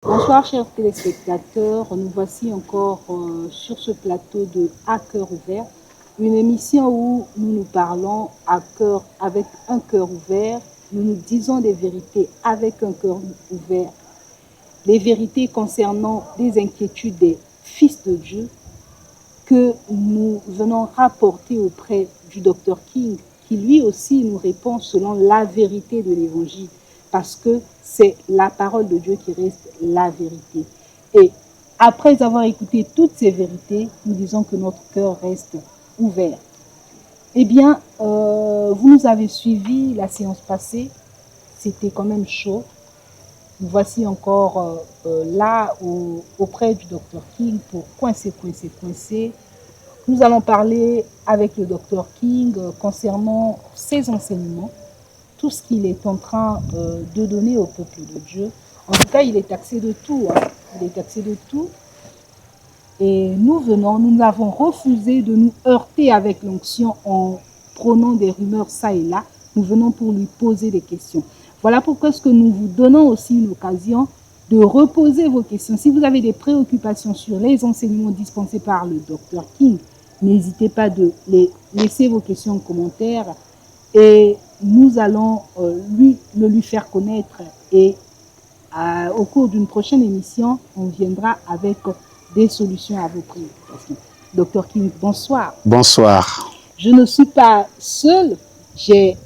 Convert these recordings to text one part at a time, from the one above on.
Bonsoir chers téléspectateurs, nous voici encore sur ce plateau de À cœur ouvert, une émission où nous nous parlons à cœur, avec un cœur ouvert, nous nous disons des vérités avec un cœur ouvert, les vérités concernant des inquiétudes des fils de Dieu que nous venons rapporter auprès du docteur King, qui lui aussi nous répond selon la vérité de l'évangile, parce que c'est la parole de Dieu qui reste la vérité. Et après avoir écouté toutes ces vérités, nous disons que notre cœur reste ouvert. Eh bien, vous nous avez suivi la séance passée, c'était quand même chaud. Nous voici encore là auprès du docteur King pour coincer. Nous allons parler avec le docteur King concernant ses enseignements, tout ce qu'il est en train de donner au peuple de Dieu. En tout cas, il est taxé de tout. Il est taxé de tout. Et nous avons refusé de nous heurter avec l'onction en prenant des rumeurs ça et là. Nous venons pour lui poser des questions. Voilà pourquoi ce que nous vous donnons aussi une occasion de reposer vos questions. Si vous avez des préoccupations sur les enseignements dispensés par le docteur King, n'hésitez pas de les laisser vos questions en commentaire et nous allons lui faire connaître et au cours d'une prochaine émission, on viendra avec des solutions à vos préoccupations. Docteur King, bonsoir. Bonsoir. Je ne suis pas seule, j'ai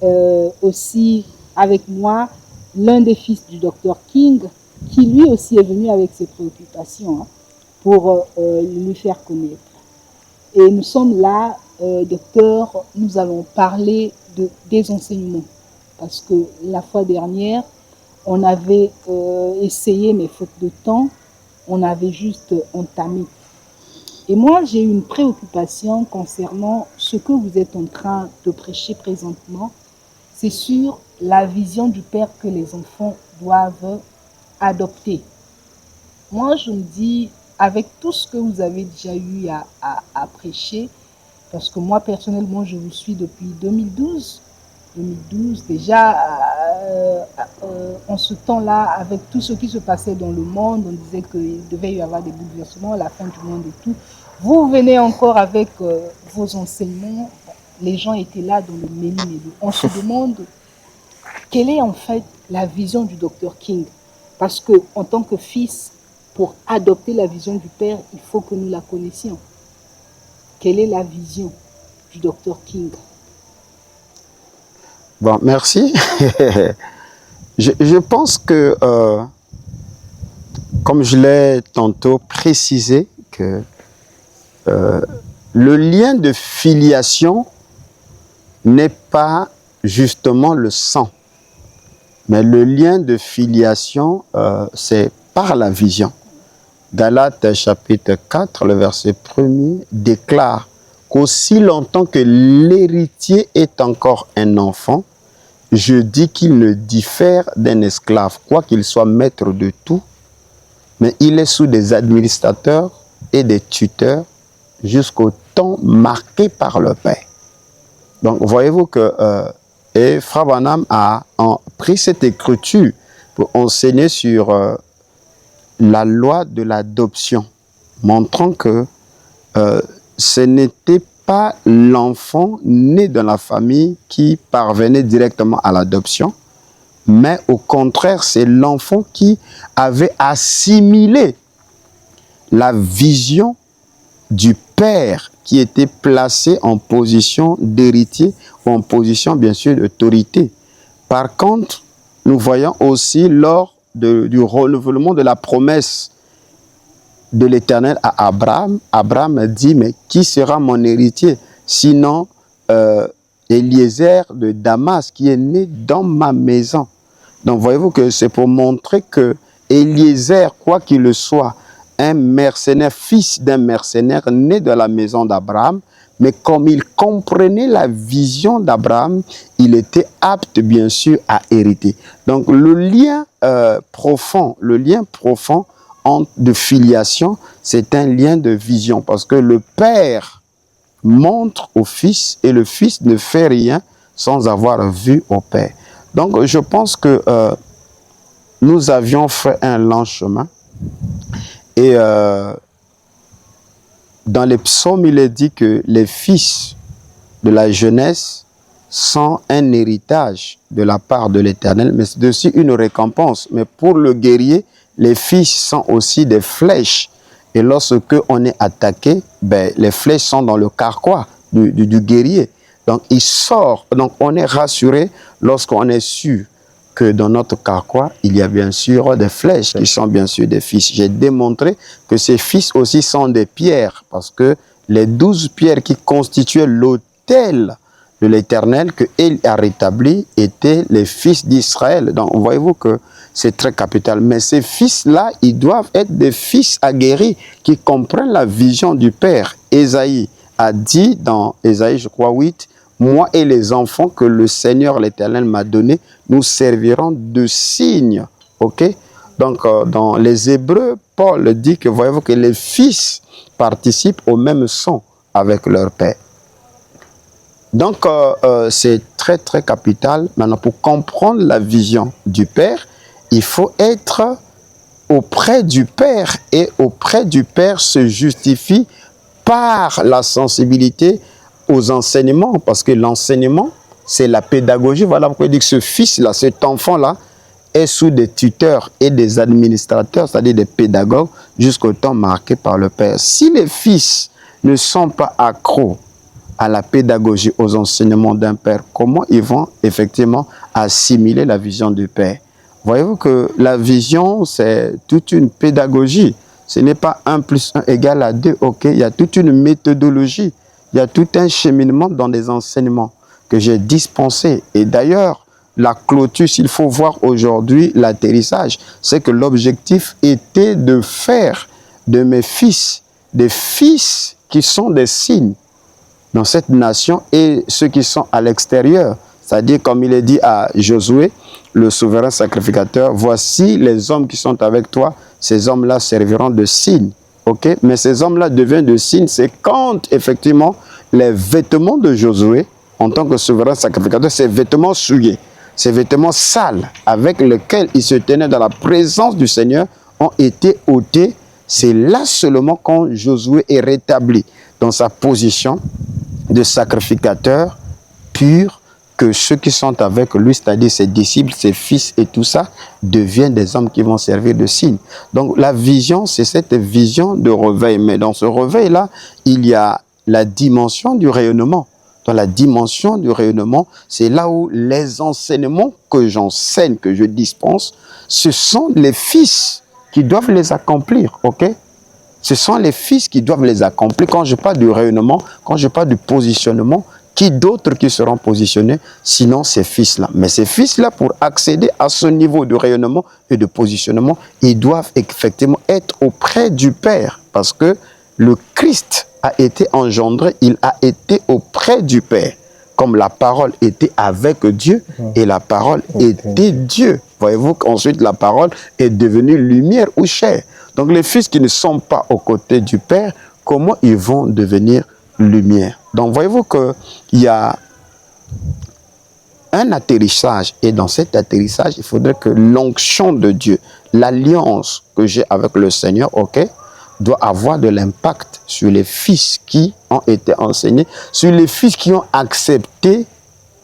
aussi avec moi l'un des fils du docteur King, qui lui aussi est venu avec ses préoccupations pour lui faire connaître. Et nous sommes là, docteur, nous allons parler des enseignements. Parce que la fois dernière, on avait essayé, mais faute de temps, on avait juste entamé. Et moi, j'ai une préoccupation concernant ce que vous êtes en train de prêcher présentement. C'est sur la vision du Père que les enfants doivent adopter. Moi, je me dis, avec tout ce que vous avez déjà eu à prêcher, parce que moi, personnellement, je vous suis depuis 2012. 2012, déjà, en ce temps-là, avec tout ce qui se passait dans le monde, on disait qu'il devait y avoir des bouleversements, la fin du monde et tout. Vous venez encore avec vos enseignements. Les gens étaient là dans le mêlé-mêlé. On se demande quelle est en fait la vision du docteur King. Parce qu'en tant que fils, pour adopter la vision du Père, il faut que nous la connaissions. Quelle est la vision du docteur King? Bon, merci. je pense que, comme je l'ai tantôt précisé, que le lien de filiation n'est pas justement le sang. Mais le lien de filiation, c'est par la vision. Galates chapitre 4, le verset 1er, déclare qu'aussi longtemps que l'héritier est encore un enfant, je dis qu'il ne diffère d'un esclave, quoiqu'il soit maître de tout, mais il est sous des administrateurs et des tuteurs jusqu'au temps marqué par le Père. Donc, voyez-vous que et Frère Branham a pris cette écriture pour enseigner sur la loi de l'adoption, montrant que ce n'était pas l'enfant né dans la famille qui parvenait directement à l'adoption, mais au contraire, c'est l'enfant qui avait assimilé la vision du père qui était placé en position d'héritier ou en position, bien sûr, d'autorité. Par contre, nous voyons aussi lors du renouvellement de la promesse de l'Éternel à Abraham, Abraham dit, mais qui sera mon héritier? Sinon, Eliezer de Damas, qui est né dans ma maison. Donc, voyez-vous que c'est pour montrer que Eliezer, quoi qu'il le soit, un mercenaire, fils d'un mercenaire, né de la maison d'Abraham, mais comme il comprenait la vision d'Abraham, il était apte, bien sûr, à hériter. Donc, le lien profond de filiation, c'est un lien de vision, parce que le père montre au fils et le fils ne fait rien sans avoir vu au père. Donc, je pense que nous avions fait un long chemin Et dans les psaumes, il est dit que les fils de la jeunesse sont un héritage de la part de l'Éternel, mais c'est aussi une récompense. Mais pour le guerrier, les fils sont aussi des flèches. Et lorsque on est attaqué, ben, les flèches sont dans le carquois du guerrier. Donc il sort. Donc on est rassuré lorsqu'on est sûr que dans notre carquois, il y a bien sûr des flèches qui sont bien sûr des fils. J'ai démontré que ces fils aussi sont des pierres, parce que les 12 pierres qui constituaient l'autel de l'Éternel qu'il a rétabli étaient les fils d'Israël. Donc voyez-vous que c'est très capital. Mais ces fils-là, ils doivent être des fils aguerris qui comprennent la vision du Père. Ésaïe a dit dans Ésaïe, je crois 8, « Moi et les enfants que le Seigneur l'Éternel m'a donnés, nous servirons de signes. » Ok? Donc, dans les Hébreux, Paul dit que, voyez-vous, que les fils participent au même son avec leur Père. Donc, c'est très, très capital. Maintenant, pour comprendre la vision du Père, il faut être auprès du Père. Et auprès du Père se justifie par la sensibilité aux enseignements. Parce que l'enseignement, c'est la pédagogie. Voilà pourquoi il dit que ce fils-là, cet enfant-là, est sous des tuteurs et des administrateurs, c'est-à-dire des pédagogues, jusqu'au temps marqué par le Père. Si les fils ne sont pas accros à la pédagogie, aux enseignements d'un Père, comment ils vont effectivement assimiler la vision du Père? Voyez-vous que la vision, c'est toute une pédagogie. Ce n'est pas 1 + 1 = 2, ok? Il y a toute une méthodologie, il y a tout un cheminement dans les enseignements que j'ai dispensés. Et d'ailleurs, la clôture, s'il faut voir aujourd'hui l'atterrissage, c'est que l'objectif était de faire de mes fils des fils qui sont des signes dans cette nation et ceux qui sont à l'extérieur. C'est-à-dire, comme il est dit à Josué, le souverain sacrificateur, « Voici les hommes qui sont avec toi, ces hommes-là serviront de signes. » Ok? Mais ces hommes-là deviennent de signes, c'est quand, effectivement, les vêtements de Josué, en tant que souverain sacrificateur, ces vêtements souillés, ces vêtements sales, avec lesquels il se tenait dans la présence du Seigneur, ont été ôtés. C'est là seulement quand Josué est rétabli dans sa position de sacrificateur pur, que ceux qui sont avec lui, c'est-à-dire ses disciples, ses fils et tout ça, deviennent des hommes qui vont servir de signe. Donc la vision, c'est cette vision de réveil. Mais dans ce réveil-là, il y a la dimension du rayonnement. Dans la dimension du rayonnement, c'est là où les enseignements que j'enseigne, que je dispense, ce sont les fils qui doivent les accomplir, ok? Ce sont les fils qui doivent les accomplir. Quand je parle du rayonnement, quand je parle du positionnement, qui d'autres qui seront positionnés, sinon ces fils-là. Mais ces fils-là, pour accéder à ce niveau de rayonnement et de positionnement, ils doivent effectivement être auprès du Père. Parce que le Christ a été engendré, il a été auprès du Père. Comme la parole était avec Dieu et la parole était Dieu. Voyez-vous qu'ensuite la parole est devenue lumière ou chair. Donc les fils qui ne sont pas aux côtés du Père, comment ils vont devenir lumière? Donc voyez-vous qu'il y a un atterrissage. Et dans cet atterrissage, il faudrait que l'onction de Dieu, l'alliance que j'ai avec le Seigneur, ok, doit avoir de l'impact sur les fils qui ont été enseignés, sur les fils qui ont accepté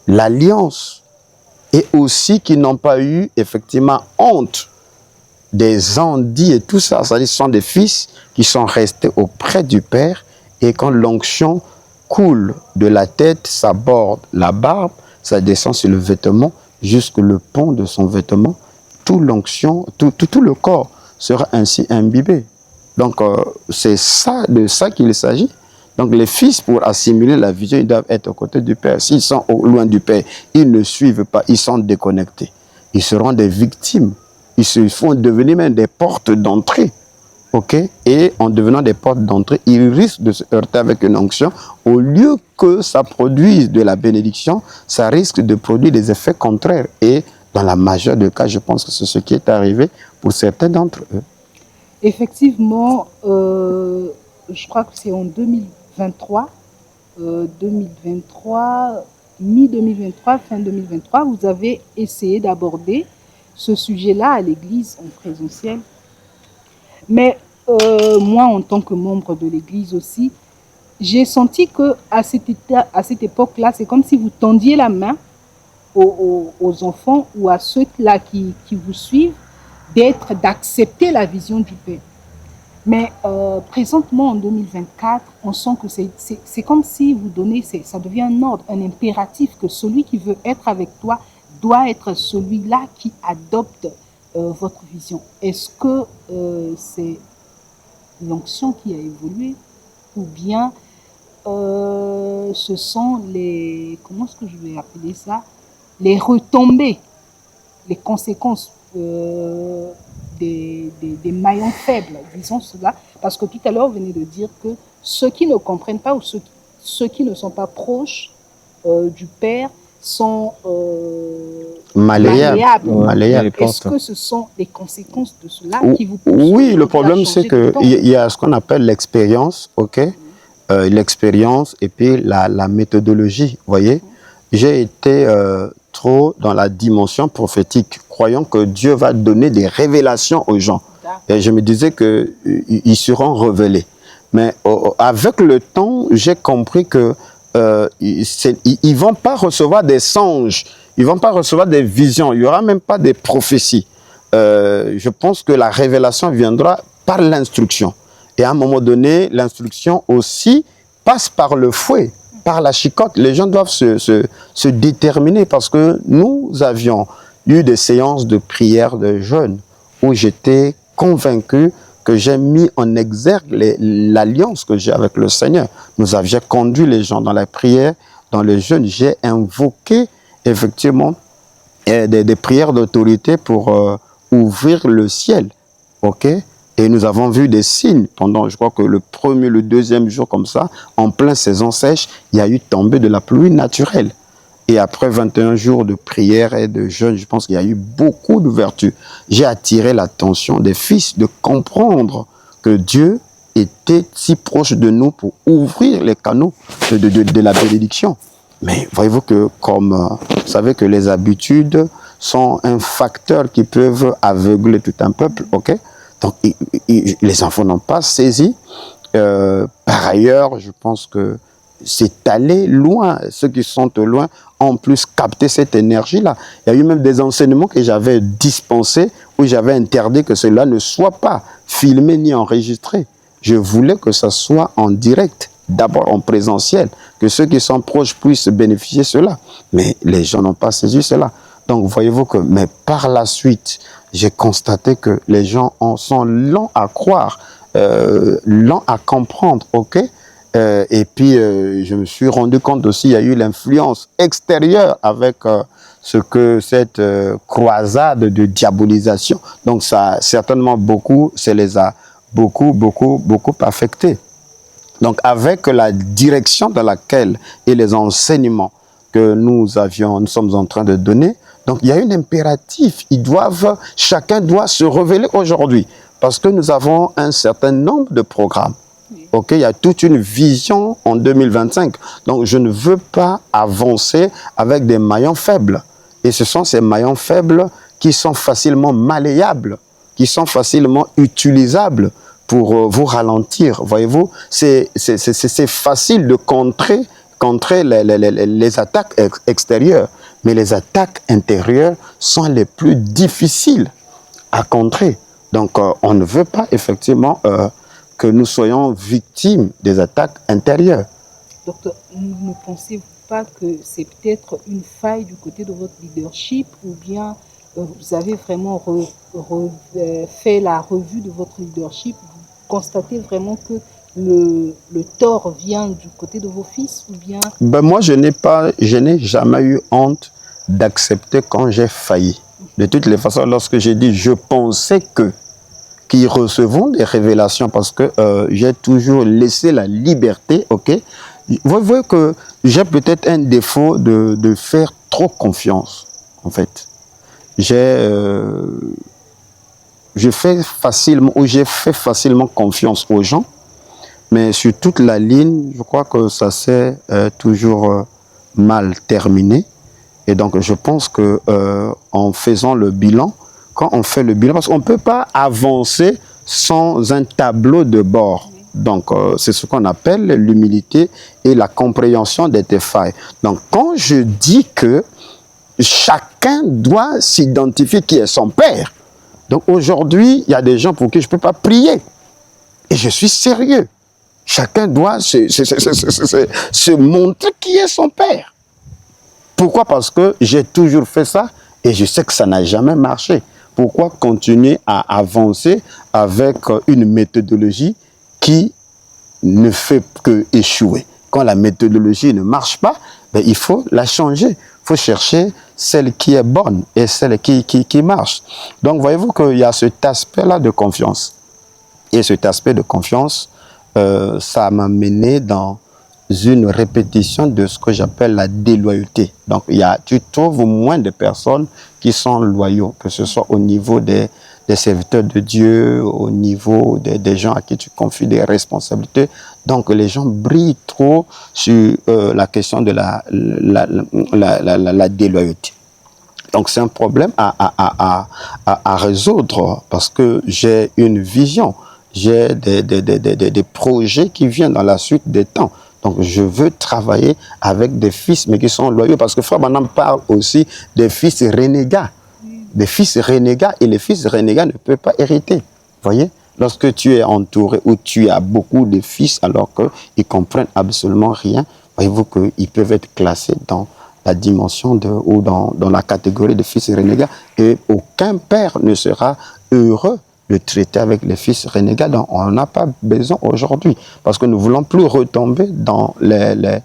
l'alliance et aussi qui n'ont pas eu effectivement honte des endits et tout ça. C'est-à-dire ce sont des fils qui sont restés auprès du Père et quand l'onction coule de la tête, ça borde la barbe, ça descend sur le vêtement jusque le pont de son vêtement, toute l'onction, tout le corps sera ainsi imbibé. Donc c'est ça, de ça qu'il s'agit. Donc les fils, pour assimiler la vision, ils doivent être aux côtés du Père. S'ils sont loin du Père, ils ne suivent pas, ils sont déconnectés. Ils seront des victimes. Ils se font devenir même des portes d'entrée. Okay? Et en devenant des portes d'entrée, ils risquent de se heurter avec une onction. Au lieu que ça produise de la bénédiction, ça risque de produire des effets contraires. Et dans la majeure des cas, je pense que c'est ce qui est arrivé pour certains d'entre eux. Effectivement, je crois que c'est en 2023, mi-2023, fin 2023, vous avez essayé d'aborder ce sujet-là à l'église en présentiel. Mais moi, en tant que membre de l'Église aussi, j'ai senti qu'à à cette époque-là, c'est comme si vous tendiez la main aux enfants ou à ceux-là qui vous suivent d'accepter la vision du Père. Mais présentement, en 2024, on sent que c'est comme si vous donnez, ça devient un ordre, un impératif, que celui qui veut être avec toi doit être celui-là qui adopte votre vision. Est-ce que c'est l'onction qui a évolué ou bien ce sont les, comment est-ce que je vais appeler ça, les retombées, les conséquences des maillons faibles, disons cela, parce que tout à l'heure, vous venez de dire que ceux qui ne comprennent pas ou ceux qui ne sont pas proches du Père sont malléables. Malléables. Est-ce que ce sont les conséquences de cela qui vous poussent? Oui, le problème, c'est qu'il y a ce qu'on appelle l'expérience, ok? L'expérience et puis la méthodologie, vous voyez? J'ai été trop dans la dimension prophétique, croyant que Dieu va donner des révélations aux gens. Et je me disais qu'ils seront révélés. Mais avec le temps, j'ai compris que ils ne vont pas recevoir des songes, ils ne vont pas recevoir des visions, il n'y aura même pas des prophéties. Je pense que la révélation viendra par l'instruction. Et à un moment donné, l'instruction aussi passe par le fouet, par la chicotte. Les gens doivent se déterminer parce que nous avions eu des séances de prière de jeûne où j'étais convaincu que j'ai mis en exergue l'alliance que j'ai avec le Seigneur. Nous avions conduit les gens dans la prière, dans le jeûne. J'ai invoqué effectivement des prières d'autorité pour ouvrir le ciel. Ok? Et nous avons vu des signes pendant, je crois que le premier, le deuxième jour comme ça, en pleine saison sèche, il y a eu tombé de la pluie naturelle. Et après 21 jours de prière et de jeûne, je pense qu'il y a eu beaucoup d'ouverture. J'ai attiré l'attention des fils de comprendre que Dieu était si proche de nous pour ouvrir les canaux de la bénédiction. Mais voyez-vous que comme vous savez que les habitudes sont un facteur qui peuvent aveugler tout un peuple, ok? Donc les enfants n'ont pas saisi. Par ailleurs, je pense que c'est allé loin. Ceux qui sont loin ont plus capté cette énergie-là. Il y a eu même des enseignements que j'avais dispensés où j'avais interdit que cela ne soit pas filmé ni enregistré. Je voulais que ça soit en direct, d'abord en présentiel, que ceux qui sont proches puissent bénéficier de cela. Mais les gens n'ont pas saisi cela. Donc voyez-vous que, mais par la suite, j'ai constaté que les gens sont lents à croire, lents à comprendre, ok? Et puis, je me suis rendu compte aussi, il y a eu l'influence extérieure avec cette croisade de diabolisation. Donc, ça, certainement, ça les a beaucoup affectés. Donc, avec la direction dans laquelle et les enseignements que nous sommes en train de donner, donc il y a un impératif. Chacun doit se révéler aujourd'hui parce que nous avons un certain nombre de programmes. Ok, il y a toute une vision en 2025. Donc, je ne veux pas avancer avec des maillons faibles. Et ce sont ces maillons faibles qui sont facilement malléables, qui sont facilement utilisables pour vous ralentir. Voyez-vous, c'est facile de contrer les attaques extérieures. Mais les attaques intérieures sont les plus difficiles à contrer. Donc, on ne veut pas effectivement que nous soyons victimes des attaques intérieures. Docteur, ne pensez-vous pas que c'est peut-être une faille du côté de votre leadership ou bien vous avez vraiment fait la revue de votre leadership, vous constatez vraiment que le tort vient du côté de vos fils ou bien... Ben moi, je n'ai jamais eu honte d'accepter quand j'ai failli. De toutes les façons, lorsque j'ai dit « je pensais que », qui recevons des révélations parce que j'ai toujours laissé la liberté, ok? Vous voyez que j'ai peut-être un défaut de faire trop confiance, en fait. J'ai fait facilement confiance aux gens, mais sur toute la ligne, je crois que ça s'est toujours mal terminé. Et donc, je pense que en faisant le bilan, quand on fait le bilan, parce qu'on ne peut pas avancer sans un tableau de bord. Donc, c'est ce qu'on appelle l'humilité et la compréhension de tes failles. Donc, quand je dis que chacun doit s'identifier qui est son père, donc aujourd'hui, il y a des gens pour qui je ne peux pas prier. Et je suis sérieux. Chacun doit se montrer qui est son père. Pourquoi? Parce que j'ai toujours fait ça et je sais que ça n'a jamais marché. Pourquoi continuer à avancer avec une méthodologie qui ne fait que échouer? Quand la méthodologie ne marche pas, ben, il faut la changer. Il faut chercher celle qui est bonne et celle qui marche. Donc, voyez-vous qu'il y a cet aspect-là de confiance. Et cet aspect de confiance, ça m'a mené dans une répétition de ce que j'appelle la déloyauté. Donc, tu trouves moins de personnes qui sont loyaux, que ce soit au niveau des serviteurs de Dieu, au niveau des gens à qui tu confies des responsabilités. Donc, les gens brillent trop sur la question de la déloyauté. Donc, c'est un problème à résoudre parce que j'ai une vision, j'ai des projets qui viennent dans la suite des temps. Donc, je veux travailler avec des fils, mais qui sont loyaux. Parce que Frère Branham parle aussi des fils renégats. Des fils renégats. Et les fils renégats ne peuvent pas hériter. Vous voyez? Lorsque tu es entouré ou tu as beaucoup de fils, alors qu'ils ne comprennent absolument rien, voyez-vous qu'ils peuvent être classés dans la dimension ou dans la catégorie de fils renégats. Et aucun père ne sera heureux de traiter avec les fils renégats. Donc, on n'a pas besoin aujourd'hui, parce que nous ne voulons plus retomber dans les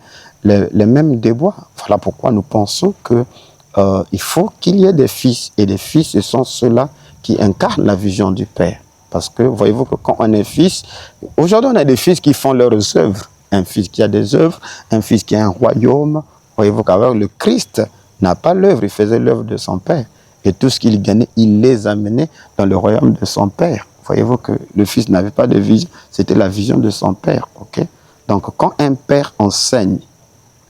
mêmes déboires. Voilà pourquoi nous pensons qu'il faut qu'il y ait des fils, et les fils, ce sont ceux-là qui incarnent la vision du Père. Parce que, voyez-vous que quand on est fils, aujourd'hui on a des fils qui font leurs œuvres. Un fils qui a des œuvres, un fils qui a un royaume. Voyez-vous qu'avec le Christ n'a pas l'œuvre, il faisait l'œuvre de son Père. Et tout ce qu'il gagnait, il les amenait dans le royaume de son Père. Voyez-vous que le Fils n'avait pas de vision, c'était la vision de son Père. Okay? Donc, quand un Père enseigne,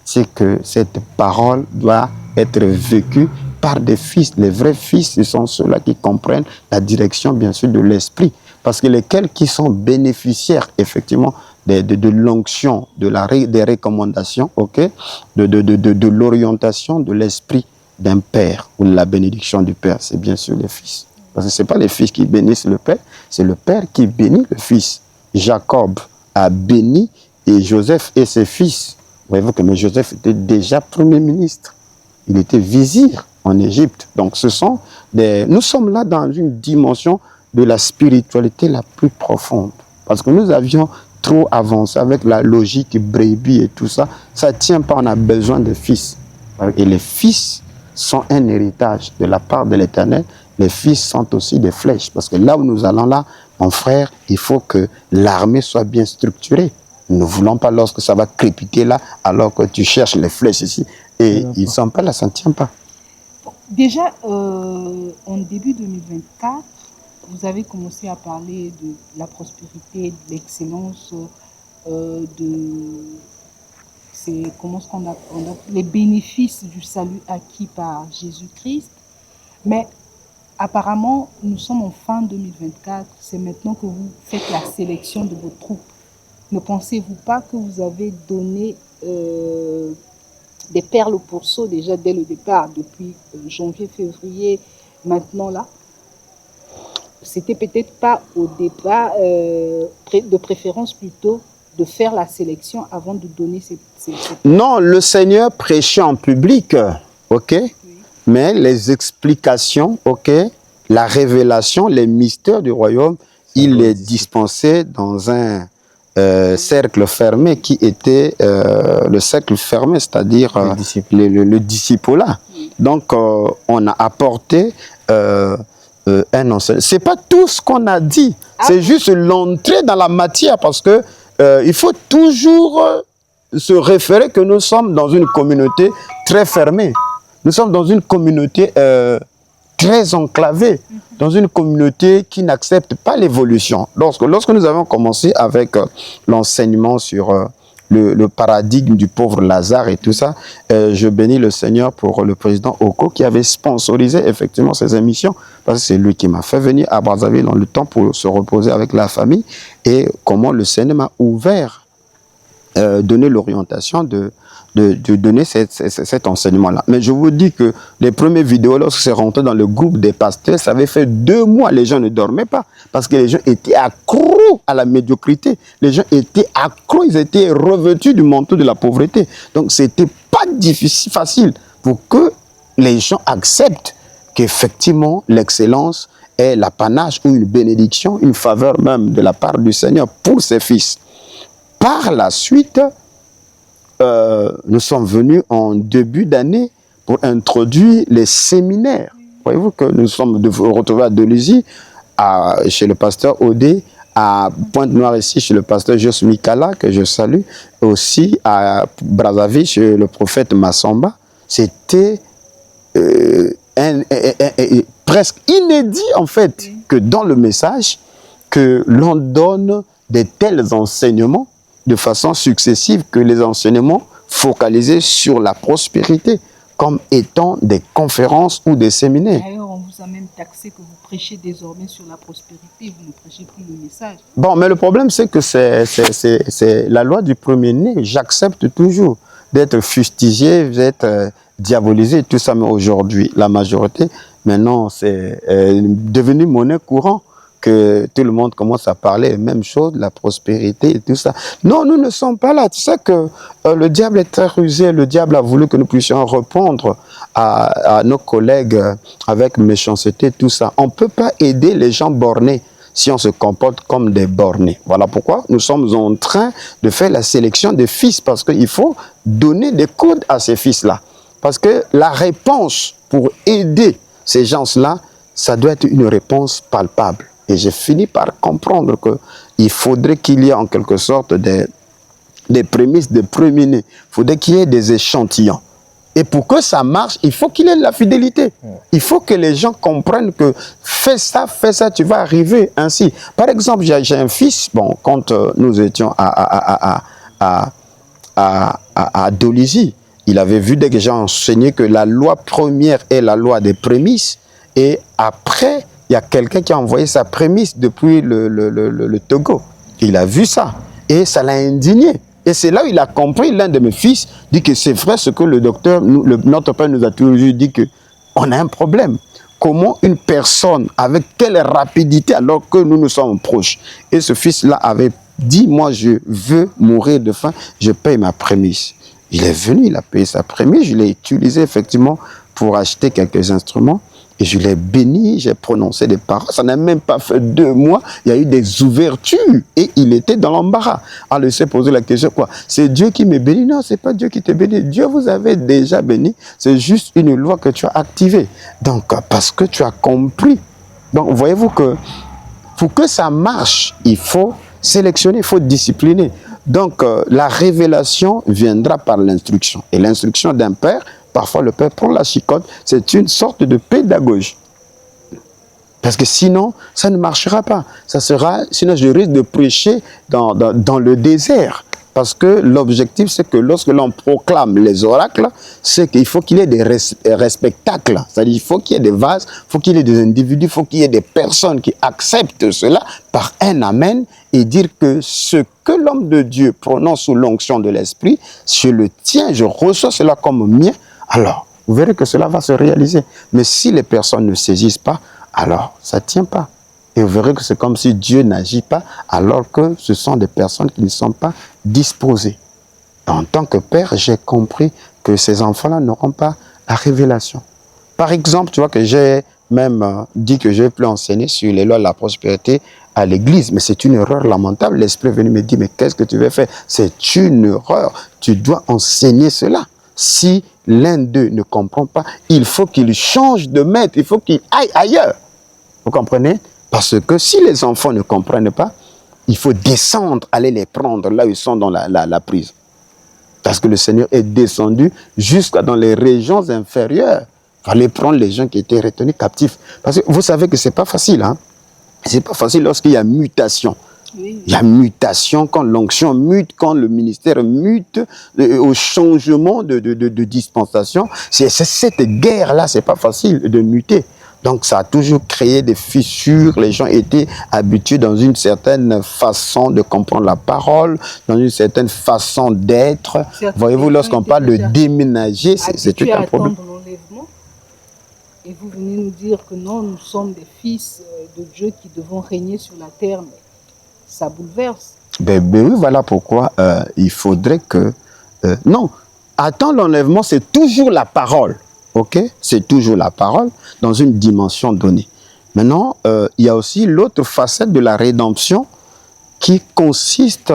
c'est que cette parole doit être vécue par des fils. Les vrais fils, ce sont ceux-là qui comprennent la direction, bien sûr, de l'Esprit. Parce que lesquels qui sont bénéficiaires, effectivement, de l'onction, des recommandations, okay? de l'orientation de l'Esprit d'un père ou de la bénédiction du père, c'est bien sûr les fils. Parce que ce n'est pas les fils qui bénissent le père, c'est le père qui bénit le fils. Jacob a béni et Joseph et ses fils. Voyez-vous que Joseph était déjà premier ministre. Il était vizir en Égypte. Donc nous sommes là dans une dimension de la spiritualité la plus profonde. Parce que nous avions trop avancé avec la logique brebis et tout ça. Ça ne tient pas, on a besoin de fils. Et les fils sont un héritage de la part de l'Éternel. Les fils sont aussi des flèches. Parce que là où nous allons là, mon frère, il faut que l'armée soit bien structurée. Nous ne voulons pas lorsque ça va crépiter là, alors que tu cherches les flèches ici. Et ils ne sont pas là, ça ne tient pas. Déjà, en début 2024, vous avez commencé à parler de la prospérité, de l'excellence, les bénéfices du salut acquis par Jésus-Christ. Mais apparemment, nous sommes en fin 2024. C'est maintenant que vous faites la sélection de vos troupes. Ne pensez-vous pas que vous avez donné des perles au pourceau déjà dès le départ, depuis janvier, février, maintenant là? C'était peut-être pas au départ, de préférence plutôt, de faire la sélection avant de donner ces... Non, le Seigneur prêchait en public, ok? Oui. Mais les explications, ok? La révélation, les mystères du royaume, il les dispensait dans un cercle fermé qui était le cercle fermé, c'est-à-dire le disciple-là. Oui. Donc, on a apporté un enseignement. Ce n'est pas tout ce qu'on a dit, c'est juste l'entrée dans la matière, parce que il faut toujours se référer que nous sommes dans une communauté très fermée. Nous sommes dans une communauté très enclavée, dans une communauté qui n'accepte pas l'évolution. Lorsque nous avons commencé avec l'enseignement sur le paradigme du pauvre Lazare et tout ça. Je bénis le Seigneur pour le président Oko qui avait sponsorisé effectivement ces émissions, parce que c'est lui qui m'a fait venir à Brazzaville dans le temps pour se reposer avec la famille, et comment le Seigneur m'a ouvert, donné l'orientation de donner cet enseignement-là. Mais je vous dis que les premières vidéos, lorsque c'est rentré dans le groupe des pasteurs, ça avait fait 2 mois, les gens ne dormaient pas, parce que les gens étaient accros à la médiocrité, les gens étaient accros, ils étaient revêtus du manteau de la pauvreté. Donc c'était pas difficile, facile pour que les gens acceptent qu'effectivement l'excellence est l'apanage ou une bénédiction, une faveur même de la part du Seigneur pour ses fils. Par la suite, nous sommes venus en début d'année pour introduire les séminaires. Voyez-vous que nous sommes retrouvés à Delizy, chez le pasteur Odé, à Pointe-Noire ici, chez le pasteur Jos Mikala, que je salue, aussi à Brazzaville, chez le prophète Massamba. C'était presque inédit, en fait, que dans le message, que l'on donne de tels enseignements de façon successive, que les enseignements focalisés sur la prospérité, comme étant des conférences ou des séminaires. D'ailleurs, on vous a même taxé que vous prêchez désormais sur la prospérité, vous ne prêchez plus le message. Bon, mais le problème, c'est que c'est la loi du premier-né. J'accepte toujours d'être fustigé, d'être diabolisé, tout ça, mais aujourd'hui, la majorité, maintenant, c'est devenu monnaie courante, que tout le monde commence à parler, même chose, la prospérité et tout ça. Non, nous ne sommes pas là. Tu sais que le diable est très rusé. Le diable a voulu que nous puissions répondre à nos collègues avec méchanceté, tout ça. On ne peut pas aider les gens bornés si on se comporte comme des bornés. Voilà pourquoi nous sommes en train de faire la sélection des fils, parce qu'il faut donner des codes à ces fils-là. Parce que la réponse pour aider ces gens-là, ça doit être une réponse palpable. Et j'ai fini par comprendre qu'il faudrait qu'il y ait en quelque sorte des prémices de premier-né. Il faudrait qu'il y ait des échantillons. Et pour que ça marche, il faut qu'il y ait de la fidélité. Il faut que les gens comprennent que fais ça, tu vas arriver ainsi. Par exemple, j'ai un fils, bon, quand nous étions à Dolizy, il avait vu dès que j'ai enseigné que la loi première est la loi des prémices. Et après, il y a quelqu'un qui a envoyé sa prémisse depuis le Togo. Il a vu ça et ça l'a indigné. Et c'est là où il a compris, l'un de mes fils dit que c'est vrai ce que le docteur, notre père nous a toujours dit, qu'on a un problème. Comment une personne, avec quelle rapidité, alors que nous nous sommes proches. Et ce fils-là avait dit, moi je veux mourir de faim, je paye ma prémisse. Il est venu, il a payé sa prémisse, je l'ai utilisé effectivement pour acheter quelques instruments. Et je l'ai béni, j'ai prononcé des paroles. Ça n'a même pas fait 2 mois. Il y a eu des ouvertures et il était dans l'embarras. Alors il s'est posé la question, quoi? C'est Dieu qui me bénit? Non, c'est pas Dieu qui te bénit. Dieu vous avait déjà béni. C'est juste une loi que tu as activée. Donc, parce que tu as compris. Donc, voyez-vous que pour que ça marche, il faut sélectionner, il faut discipliner. Donc, la révélation viendra par l'instruction. Et l'instruction d'un père, parfois le père prend la chicotte, c'est une sorte de pédagogie. Parce que sinon, ça ne marchera pas. Ça sera, sinon je risque de prêcher dans le désert. Parce que l'objectif, c'est que lorsque l'on proclame les oracles, c'est qu'il faut qu'il y ait des respectacles. C'est-à-dire qu'il faut qu'il y ait des vases, il faut qu'il y ait des individus, il faut qu'il y ait des personnes qui acceptent cela par un amen et dire que ce que l'homme de Dieu prononce sous l'onction de l'esprit, je le tiens, je reçois cela comme mien. Alors, vous verrez que cela va se réaliser. Mais si les personnes ne saisissent pas, alors ça ne tient pas. Et vous verrez que c'est comme si Dieu n'agit pas, alors que ce sont des personnes qui ne sont pas disposées. En tant que père, j'ai compris que ces enfants-là n'auront pas la révélation. Par exemple, tu vois que j'ai même dit que je ne vais plus enseigner sur les lois de la prospérité à l'église. Mais c'est une erreur lamentable. L'Esprit est venu me dire, mais qu'est-ce que tu veux faire? C'est une erreur. Tu dois enseigner cela. Si l'un d'eux ne comprend pas, il faut qu'il change de maître. Il faut qu'il aille ailleurs. Vous comprenez? Parce que si les enfants ne comprennent pas, il faut descendre, aller les prendre là où ils sont dans la prise. Parce que le Seigneur est descendu jusqu'à dans les régions inférieures. Il fallait prendre les gens qui étaient retenus captifs. Parce que vous savez que ce n'est pas facile. Hein? Ce n'est pas facile lorsqu'il y a mutation. Oui, Il y a mutation, quand l'onction mute, quand le ministère mute, au changement de dispensation. C'est cette guerre-là, c'est pas facile de muter. Donc ça a toujours créé des fissures. Les gens étaient habitués dans une certaine façon de comprendre la parole, dans une certaine façon d'être. Voyez-vous, lorsqu'on parle de déménager, c'est tout un problème. L'enlèvement, et vous venez nous dire que non, nous sommes des fils de Dieu qui devons régner sur la terre, mais ça bouleverse. Ben oui, voilà pourquoi il faudrait que... non, attends l'enlèvement, c'est toujours la parole. Ok, c'est toujours la parole dans une dimension donnée. Maintenant, il y a aussi l'autre facette de la rédemption qui consiste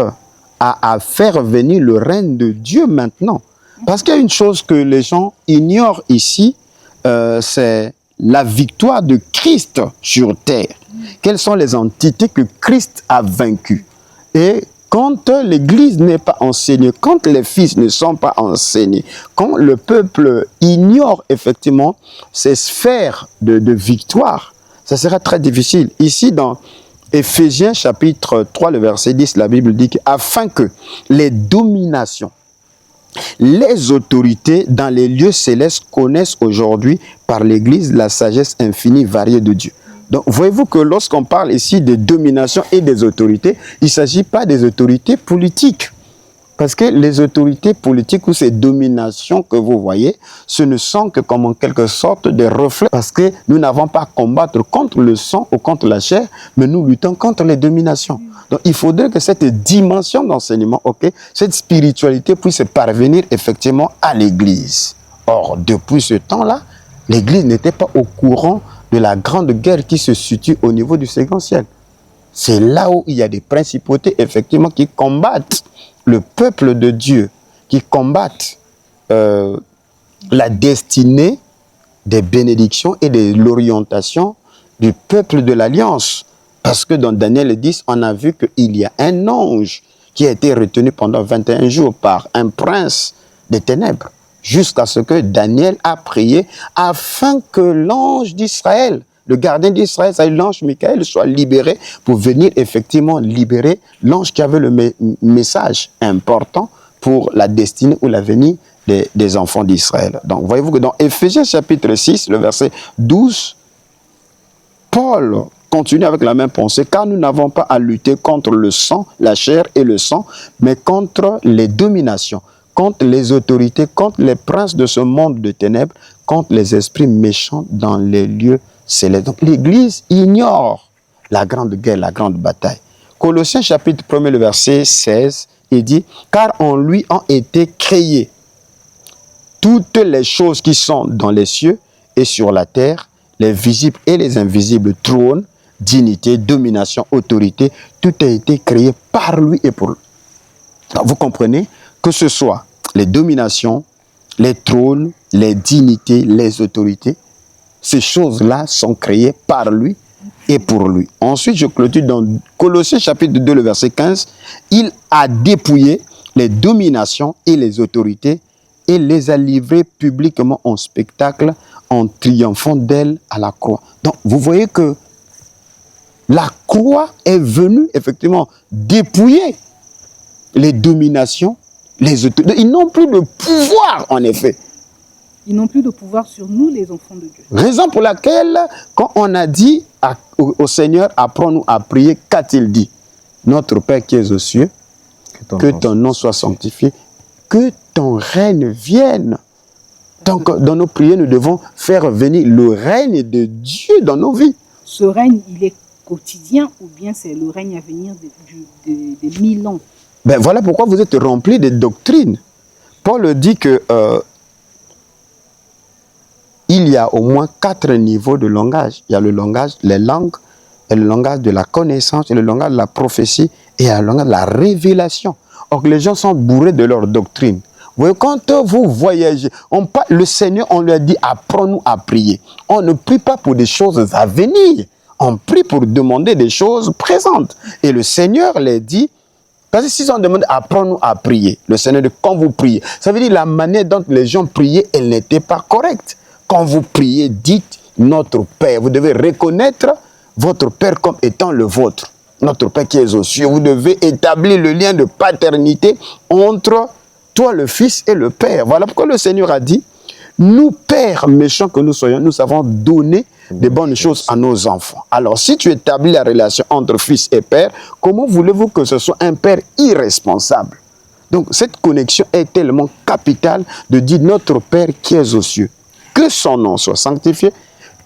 à faire venir le règne de Dieu maintenant. Parce qu'il y a une chose que les gens ignorent ici, c'est la victoire de Christ sur terre. Quelles sont les entités que Christ a vaincues? Et quand l'Église n'est pas enseignée, quand les fils ne sont pas enseignés, quand le peuple ignore effectivement ces sphères de victoire, ça sera très difficile. Ici, dans Éphésiens chapitre 3, le verset 10, la Bible dit qu'afin que les dominations, les autorités dans les lieux célestes connaissent aujourd'hui par l'Église la sagesse infinie variée de Dieu. Donc, voyez-vous que lorsqu'on parle ici de domination et des autorités, il ne s'agit pas des autorités politiques. Parce que les autorités politiques ou ces dominations que vous voyez, ce ne sont que comme en quelque sorte des reflets. Parce que nous n'avons pas à combattre contre le sang ou contre la chair, mais nous luttons contre les dominations. Donc il faudrait que cette dimension d'enseignement, cette spiritualité puisse parvenir effectivement à l'Église. Or, depuis ce temps-là, l'Église n'était pas au courant de la grande guerre qui se situe au niveau du second ciel. C'est là où il y a des principautés effectivement qui combattent le peuple de Dieu, qui combattent la destinée des bénédictions et de l'orientation du peuple de l'Alliance. Parce que dans Daniel 10, on a vu qu'il y a un ange qui a été retenu pendant 21 jours par un prince des ténèbres, jusqu'à ce que Daniel a prié afin que l'ange d'Israël, le gardien d'Israël, l'ange Michael, soit libéré pour venir effectivement libérer l'ange qui avait le message important pour la destinée ou l'avenir des enfants d'Israël. Donc, voyez-vous que dans Éphésiens chapitre 6, le verset 12, Paul continue avec la même pensée, car nous n'avons pas à lutter contre le sang, la chair et le sang, mais contre les dominations, contre les autorités, contre les princes de ce monde de ténèbres, contre les esprits méchants dans les lieux célestes. Donc l'Église ignore la grande guerre, la grande bataille. Colossiens chapitre 1, le verset 16, il dit, car en lui ont été créées toutes les choses qui sont dans les cieux et sur la terre, les visibles et les invisibles, trônes, dignité, domination, autorité, tout a été créé par lui et pour lui. Alors, vous comprenez que ce soit les dominations, les trônes, les dignités, les autorités, ces choses-là sont créées par lui et pour lui. Ensuite, je clôture dans Colossiens chapitre 2, le verset 15. Il a dépouillé les dominations et les autorités et les a livrées publiquement en spectacle en triomphant d'elles à la croix. Donc, vous voyez que la croix est venue effectivement dépouiller les dominations, les autorités. Ils n'ont plus de pouvoir, en effet. Ils n'ont plus de pouvoir sur nous, les enfants de Dieu. Raison pour laquelle, quand on a dit au Seigneur, apprends-nous à prier, qu'a-t-il dit? Notre Père qui es aux cieux, que ton nom soit sanctifié, que ton règne vienne. Donc, dans nos prières, nous devons faire venir le règne de Dieu dans nos vies. Ce règne, il est quotidien ou bien c'est le règne à venir des 1000 ans? Ben voilà pourquoi vous êtes remplis de doctrines. Paul dit que il y a au moins 4 niveaux de langage. Il y a le langage, les langues, et le langage de la connaissance, et le langage de la prophétie, et le langage de la révélation. Or, les gens sont bourrés de leur doctrine. Vous voyez, quand vous voyagez, le Seigneur, on lui a dit, apprends-nous à prier. On ne prie pas pour des choses à venir. On prie pour demander des choses présentes. Et le Seigneur les dit, parce que s'ils ont demandé, apprends-nous à prier. Le Seigneur dit, quand vous priez, ça veut dire la manière dont les gens priaient, elle n'était pas correcte. Quand vous priez, dites notre Père. Vous devez reconnaître votre Père comme étant le vôtre. notre Père qui est aux cieux. Vous devez établir le lien de paternité entre toi, le Fils, et le Père. Voilà pourquoi le Seigneur a dit, nous, pères méchants que nous soyons, nous avons donné des bonnes choses à nos enfants. Alors, si tu établis la relation entre Fils et Père, comment voulez-vous que ce soit un Père irresponsable? Donc, cette connexion est tellement capitale de dire notre Père qui est aux cieux. Que son nom soit sanctifié,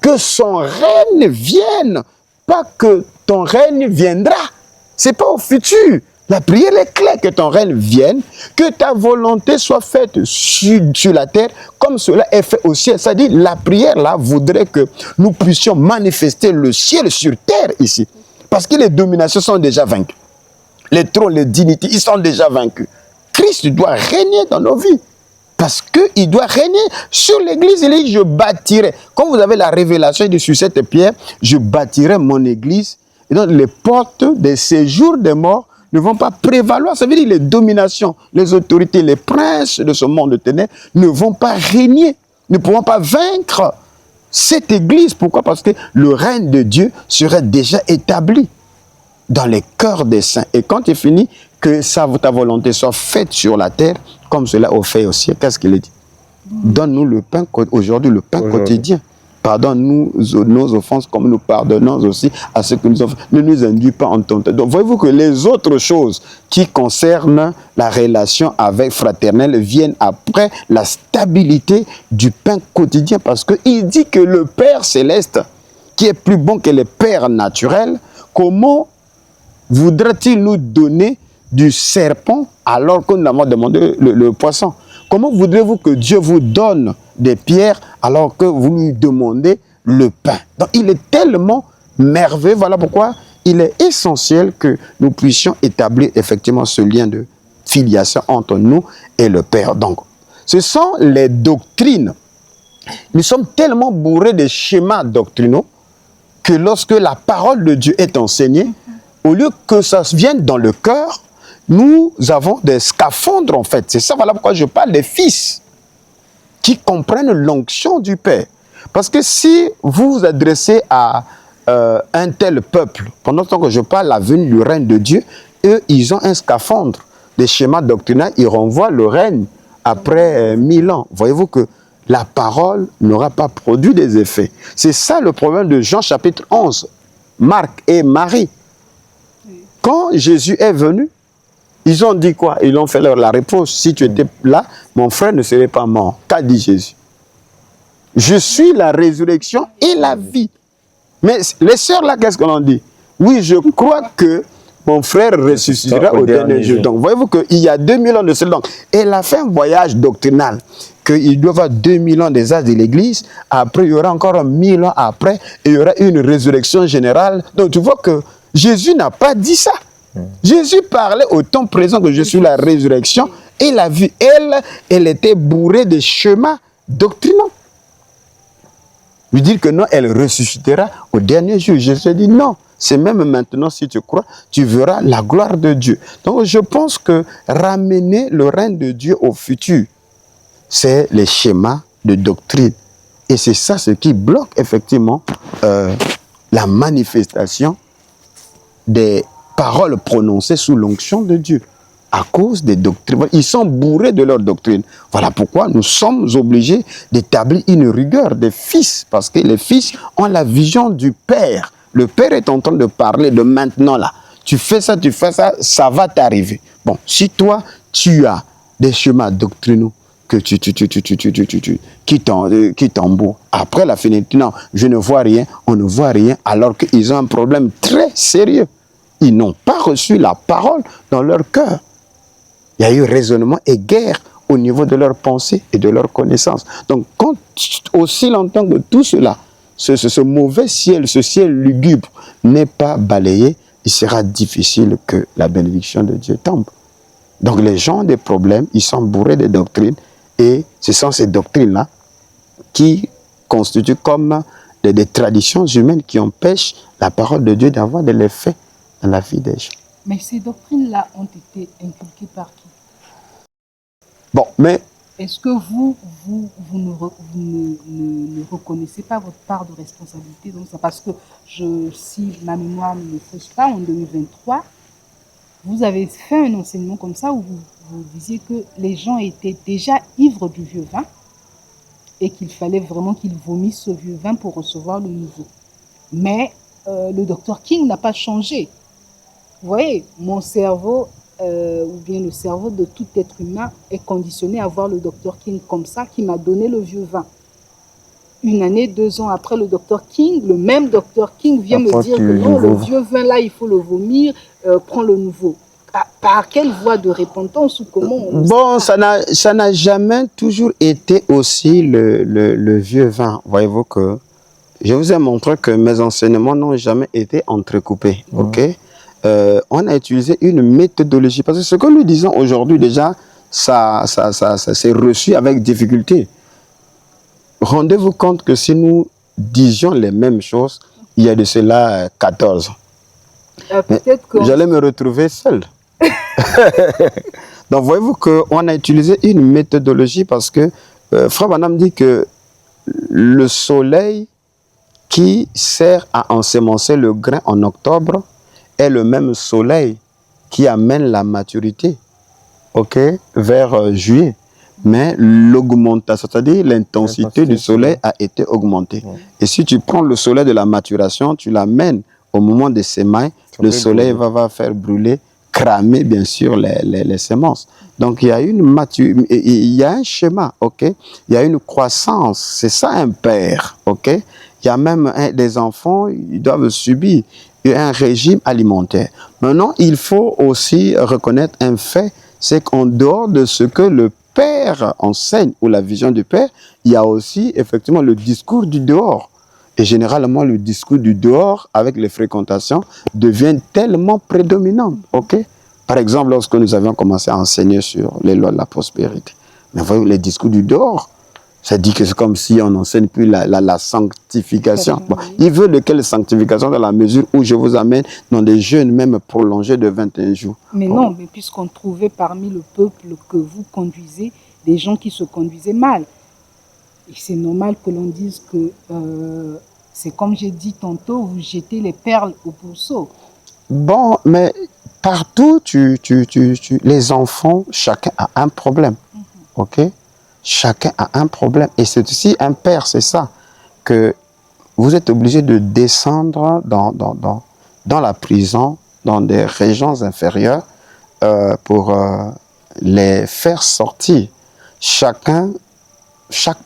que son règne vienne, pas que ton règne viendra. Ce n'est pas au futur. La prière est claire, que ton règne vienne, que ta volonté soit faite sur la terre comme cela est fait au ciel. C'est-à-dire, la prière là voudrait que nous puissions manifester le ciel sur terre ici. Parce que les dominations sont déjà vaincues. Les trônes, les dignités, ils sont déjà vaincus. Christ doit régner dans nos vies. Parce qu'il doit régner sur l'église. Il dit, je bâtirai. Quand vous avez la révélation, il dit, sur cette pierre, je bâtirai mon église. Et donc, les portes des séjours des morts ne vont pas prévaloir. Ça veut dire les dominations, les autorités, les princes de ce monde de ténèbres ne vont pas régner, ne pourront pas vaincre cette église. Pourquoi? Parce que le règne de Dieu serait déjà établi dans les cœurs des saints. Et quand il finit, que ta volonté soit faite sur la terre, comme cela est fait au ciel. Qu'est-ce qu'il dit? Donne-nous le pain aujourd'hui, le pain quotidien. Pardonne-nous nos offenses comme nous pardonnons aussi à ceux que nous offrons. Ne nous induis pas en tentation. Donc, voyez-vous que les autres choses qui concernent la relation avec fraternelle viennent après la stabilité du pain quotidien. Parce qu'il dit que le Père céleste, qui est plus bon que les pères naturels, comment voudrait-il nous donner du serpent alors que nous avons demandé le poisson? Comment voudrez-vous que Dieu vous donne des pierres alors que vous lui demandez le pain? Donc il est tellement merveilleux. Voilà pourquoi il est essentiel que nous puissions établir effectivement ce lien de filiation entre nous et le Père. Donc ce sont les doctrines. Nous sommes tellement bourrés de schémas doctrinaux que lorsque la parole de Dieu est enseignée, au lieu que ça vienne dans le cœur, nous avons des scaphandres en fait. C'est ça, voilà pourquoi je parle des fils qui comprennent l'onction du Père. Parce que si vous vous adressez à un tel peuple, pendant ce temps que je parle la venue du règne de Dieu, eux, ils ont un scaphandre. Des schémas doctrinaux, ils renvoient le règne après 1000 ans. Voyez-vous que la parole n'aura pas produit des effets. C'est ça le problème de Jean chapitre 11, Marc et Marie. Quand Jésus est venu, ils ont dit quoi? Ils ont fait la réponse. Si tu étais là, mon frère ne serait pas mort. Qu'a dit Jésus? Je suis la résurrection et la vie. Mais les sœurs là, qu'est-ce qu'on en dit? Oui, je crois que mon frère ressuscitera au dernier jour. Donc, voyez-vous qu'il y a 2000 ans de cela. Donc, elle a fait un voyage doctrinal. Qu'il doit y avoir 2000 ans des âges de l'Église. Après, il y aura encore 1000 ans après. Et il y aura une résurrection générale. Donc, tu vois que Jésus n'a pas dit ça. Jésus parlait au temps présent que je suis la résurrection et la vie. Elle était bourrée de schémas doctrinaux. Lui dire que non, elle ressuscitera au dernier jour. Jésus dit non. C'est même maintenant, si tu crois, tu verras la gloire de Dieu. Donc je pense que ramener le règne de Dieu au futur, c'est les schémas de doctrine. Et c'est ça ce qui bloque effectivement la manifestation des paroles prononcées sous l'onction de Dieu. À cause des doctrines. Ils sont bourrés de leurs doctrines. Voilà pourquoi nous sommes obligés d'établir une rigueur des fils. Parce que les fils ont la vision du Père. Le Père est en train de parler de maintenant là. Tu fais ça, ça va t'arriver. Bon, si toi, tu as des schémas doctrinaux que qui t'embourrent. Après la finalité, non, je ne vois rien, on ne voit rien, alors qu'ils ont un problème très sérieux. Ils n'ont pas reçu la parole dans leur cœur. Il y a eu raisonnement et guerre au niveau de leurs pensées et de leurs connaissances. Donc, quand aussi longtemps que tout cela, ce mauvais ciel, ce ciel lugubre n'est pas balayé, il sera difficile que la bénédiction de Dieu tombe. Donc, les gens ont des problèmes, ils sont bourrés de doctrines, et ce sont ces doctrines-là qui constituent comme des traditions humaines qui empêchent la parole de Dieu d'avoir de l'effet dans la vie des gens. Mais ces doctrines-là ont été inculquées par qui? Bon, mais est-ce que vous ne reconnaissez pas votre part de responsabilité dans ça? Parce que si ma mémoire ne me fausse pas, en 2023, vous avez fait un enseignement comme ça où vous disiez que les gens étaient déjà ivres du vieux vin et qu'il fallait vraiment qu'ils vomissent ce vieux vin pour recevoir le nouveau. Mais le docteur King n'a pas changé. Vous voyez, mon cerveau, ou bien le cerveau de tout être humain est conditionné à voir le docteur King comme ça, qui m'a donné le vieux vin. Une année, 2 ans après le docteur King, le même docteur King vient me dire que non, le vieux vin là, il faut le vomir, prends le nouveau. Par quelle voie de repentance ou comment Bon, ça n'a jamais toujours été aussi le vieux vin. Voyez-vous que je vous ai montré que mes enseignements n'ont jamais été entrecoupés. Ok? On a utilisé une méthodologie. Parce que ce que nous disons aujourd'hui, déjà, ça s'est reçu avec difficulté. Rendez-vous compte que si nous disions les mêmes choses, il y a de cela 14. J'allais me retrouver seul. Donc, voyez-vous qu'on a utilisé une méthodologie parce que Frère Branham dit que le soleil qui sert à ensemencer le grain en octobre est le même soleil qui amène la maturité, ok, vers juillet. Mais l'augmentation, c'est-à-dire l'intensité du soleil a été augmentée. Et si tu prends le soleil de la maturation, tu l'amènes au moment des semailles, le soleil va faire brûler, cramer bien sûr les semences. Donc il y a il y a un schéma, ok. Il y a une croissance, c'est ça un père, ok. Il y a même des enfants, ils doivent subir un régime alimentaire. Maintenant, il faut aussi reconnaître un fait, c'est qu'en dehors de ce que le père enseigne ou la vision du père, il y a aussi effectivement le discours du dehors. Et généralement, le discours du dehors, avec les fréquentations, devient tellement prédominant. Ok? Par exemple, lorsque nous avions commencé à enseigner sur les lois de la prospérité, mais voyez, les discours du dehors, ça dit que c'est comme si on n'enseigne plus la sanctification. Bon, il veut de quelle sanctification dans la mesure où je vous amène dans des jeûnes même prolongés de 21 jours. Mais non, mais puisqu'on trouvait parmi le peuple que vous conduisez des gens qui se conduisaient mal. Et c'est normal que l'on dise que c'est comme j'ai dit tantôt, vous jetez les perles au pourceau. Bon, mais partout, les enfants, chacun a un problème. Ok? Chacun a un problème. Et c'est aussi un père, c'est ça, que vous êtes obligé de descendre dans la prison, dans des régions inférieures, pour les faire sortir. Chaque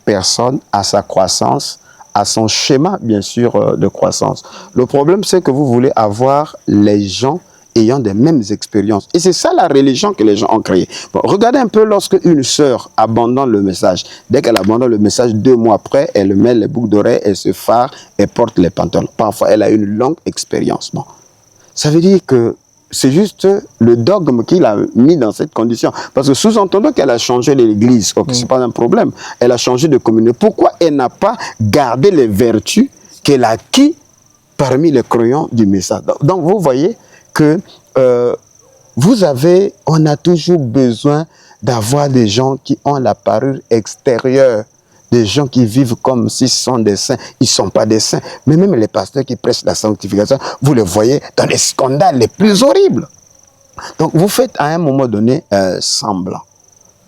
personne a sa croissance, a son schéma, bien sûr, de croissance. Le problème, c'est que vous voulez avoir les gens ayant des mêmes expériences. Et c'est ça la religion que les gens ont créée. Bon, regardez un peu lorsque une sœur abandonne le message. Dès qu'elle abandonne le message, 2 mois après, elle met les boucles d'oreilles, elle se fard, elle porte les pantalons. Parfois, elle a une longue expérience. Bon. Ça veut dire que c'est juste le dogme qu'il a mis dans cette condition. Parce que sous-entendu qu'elle a changé l'église, ce n'est pas un problème. Elle a changé de communauté. Pourquoi elle n'a pas gardé les vertus qu'elle a acquises parmi les croyants du message? Donc vous voyez que on a toujours besoin d'avoir des gens qui ont la parure extérieure, des gens qui vivent comme s'ils sont des saints. Ils ne sont pas des saints. Mais même les pasteurs qui prêchent la sanctification, vous les voyez dans les scandales les plus horribles. Donc vous faites à un moment donné semblant.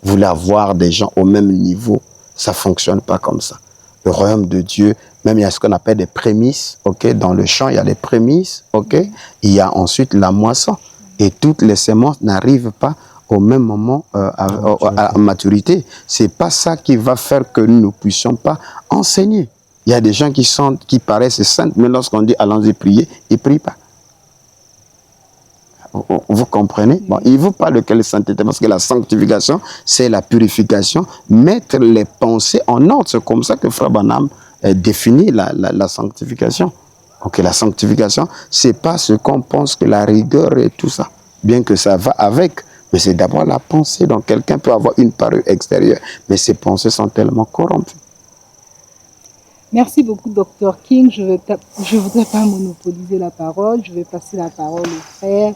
Vous voulez avoir des gens au même niveau. Ça ne fonctionne pas comme ça. Le royaume de Dieu, même il y a ce qu'on appelle des prémices. Okay? Dans le champ, il y a les prémices. Okay? Il y a ensuite la moisson. Et toutes les semences n'arrivent pas au même moment à maturité. Ce n'est pas ça qui va faire que nous ne puissions pas enseigner. Il y a des gens qui paraissent saints, mais lorsqu'on dit allons-y prier, ils ne prient pas. Vous comprenez? Bon, il ne vous parle de quelle sainteté, parce que la sanctification, c'est la purification, mettre les pensées en ordre. C'est comme ça que Frère Branham définit la sanctification. Ok, la sanctification, ce n'est pas ce qu'on pense que la rigueur et tout ça, bien que ça va avec, mais c'est d'abord la pensée. Donc quelqu'un peut avoir une parure extérieure, mais ses pensées sont tellement corrompues. Merci beaucoup, Dr. King. Je ne voudrais pas monopoliser la parole. Je vais passer la parole au frère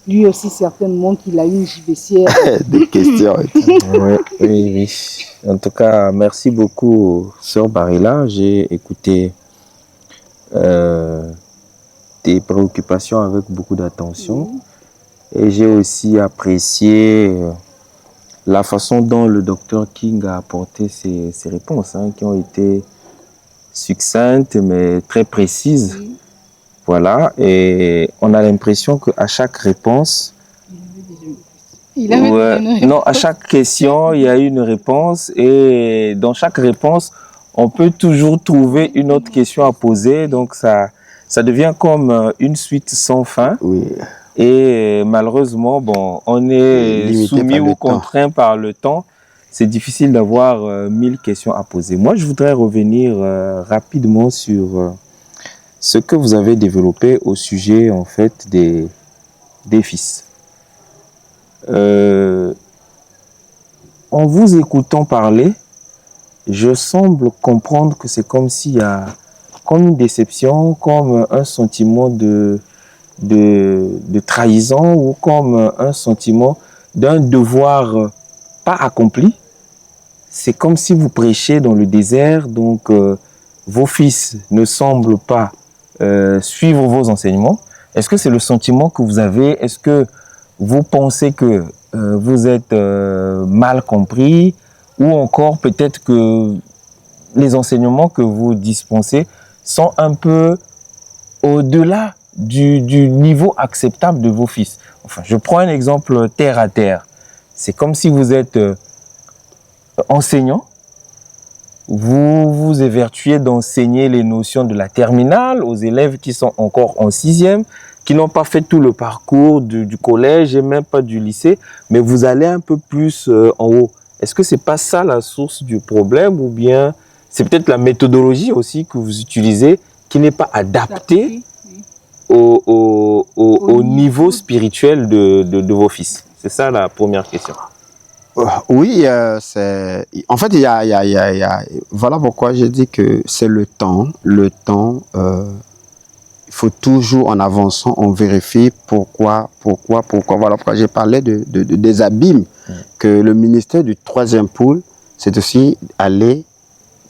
lui aussi certainement qu'il a une JVCR. Des questions. Oui, oui, oui. En tout cas, merci beaucoup, Sœur Barilla. J'ai écouté tes préoccupations avec beaucoup d'attention. Et j'ai aussi apprécié la façon dont le docteur King a apporté ses réponses, hein, qui ont été succinctes mais très précises. Voilà, et on a l'impression qu'à chaque réponse, non, à chaque question, il y a une réponse, et dans chaque réponse, on peut toujours trouver une autre question à poser, donc ça devient comme une suite sans fin. Oui. Et malheureusement, bon, on est soumis ou contraint par le temps. C'est difficile d'avoir 1000 questions à poser. Moi, je voudrais revenir rapidement sur ce que vous avez développé au sujet, en fait, des fils. En vous écoutant parler, je semble comprendre que c'est comme s'il y a comme une déception, comme un sentiment de trahison ou comme un sentiment d'un devoir pas accompli. C'est comme si vous prêchez dans le désert, donc vos fils ne semblent pas suivre vos enseignements. Est-ce que c'est le sentiment que vous avez? Est-ce que vous pensez que vous êtes mal compris, ou encore peut-être que les enseignements que vous dispensez sont un peu au-delà du niveau acceptable de vos fils? Enfin, je prends un exemple terre à terre. C'est comme si vous êtes enseignant, vous vous évertuez d'enseigner les notions de la terminale aux élèves qui sont encore en 6e, qui n'ont pas fait tout le parcours du collège et même pas du lycée, mais vous allez un peu plus en haut. Est-ce que c'est pas ça la source du problème, ou bien c'est peut-être la méthodologie aussi que vous utilisez qui n'est pas adaptée au niveau spirituel de vos fils? C'est ça la première question. Oui, en fait, voilà pourquoi j'ai dit que c'est le temps. Le temps, il faut toujours, en avançant, on vérifie pourquoi. Voilà pourquoi j'ai parlé des abîmes. Que le ministère du 3e pôle, c'est aussi aller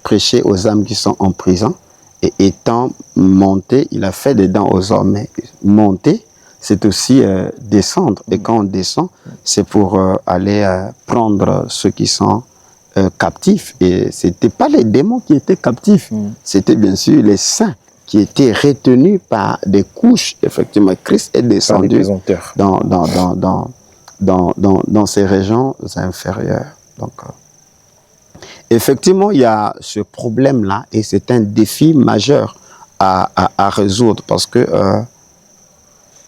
prêcher aux âmes qui sont en prison. Et étant monté, il a fait des dents aux hommes. Mais monter, c'est aussi descendre. Et quand on descend, c'est pour aller prendre ceux qui sont captifs. Et ce n'était pas les démons qui étaient captifs. C'était bien sûr les saints qui étaient retenus par des couches. Effectivement, Christ est descendu dans ces régions inférieures. Donc, effectivement, il y a ce problème-là, et c'est un défi majeur à résoudre, parce que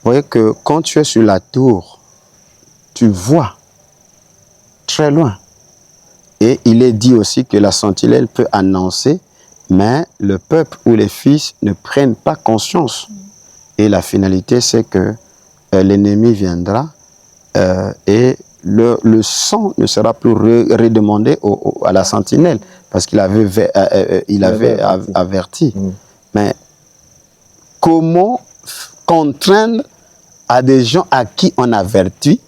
vous voyez que quand tu es sur la tour, tu vois très loin. Et il est dit aussi que la sentinelle peut annoncer, mais le peuple ou les fils ne prennent pas conscience. Et la finalité, c'est que l'ennemi viendra et le sang ne sera plus redemandé à la sentinelle, parce qu'il avait, averti. Mais comment contraindre à des gens à qui on avertit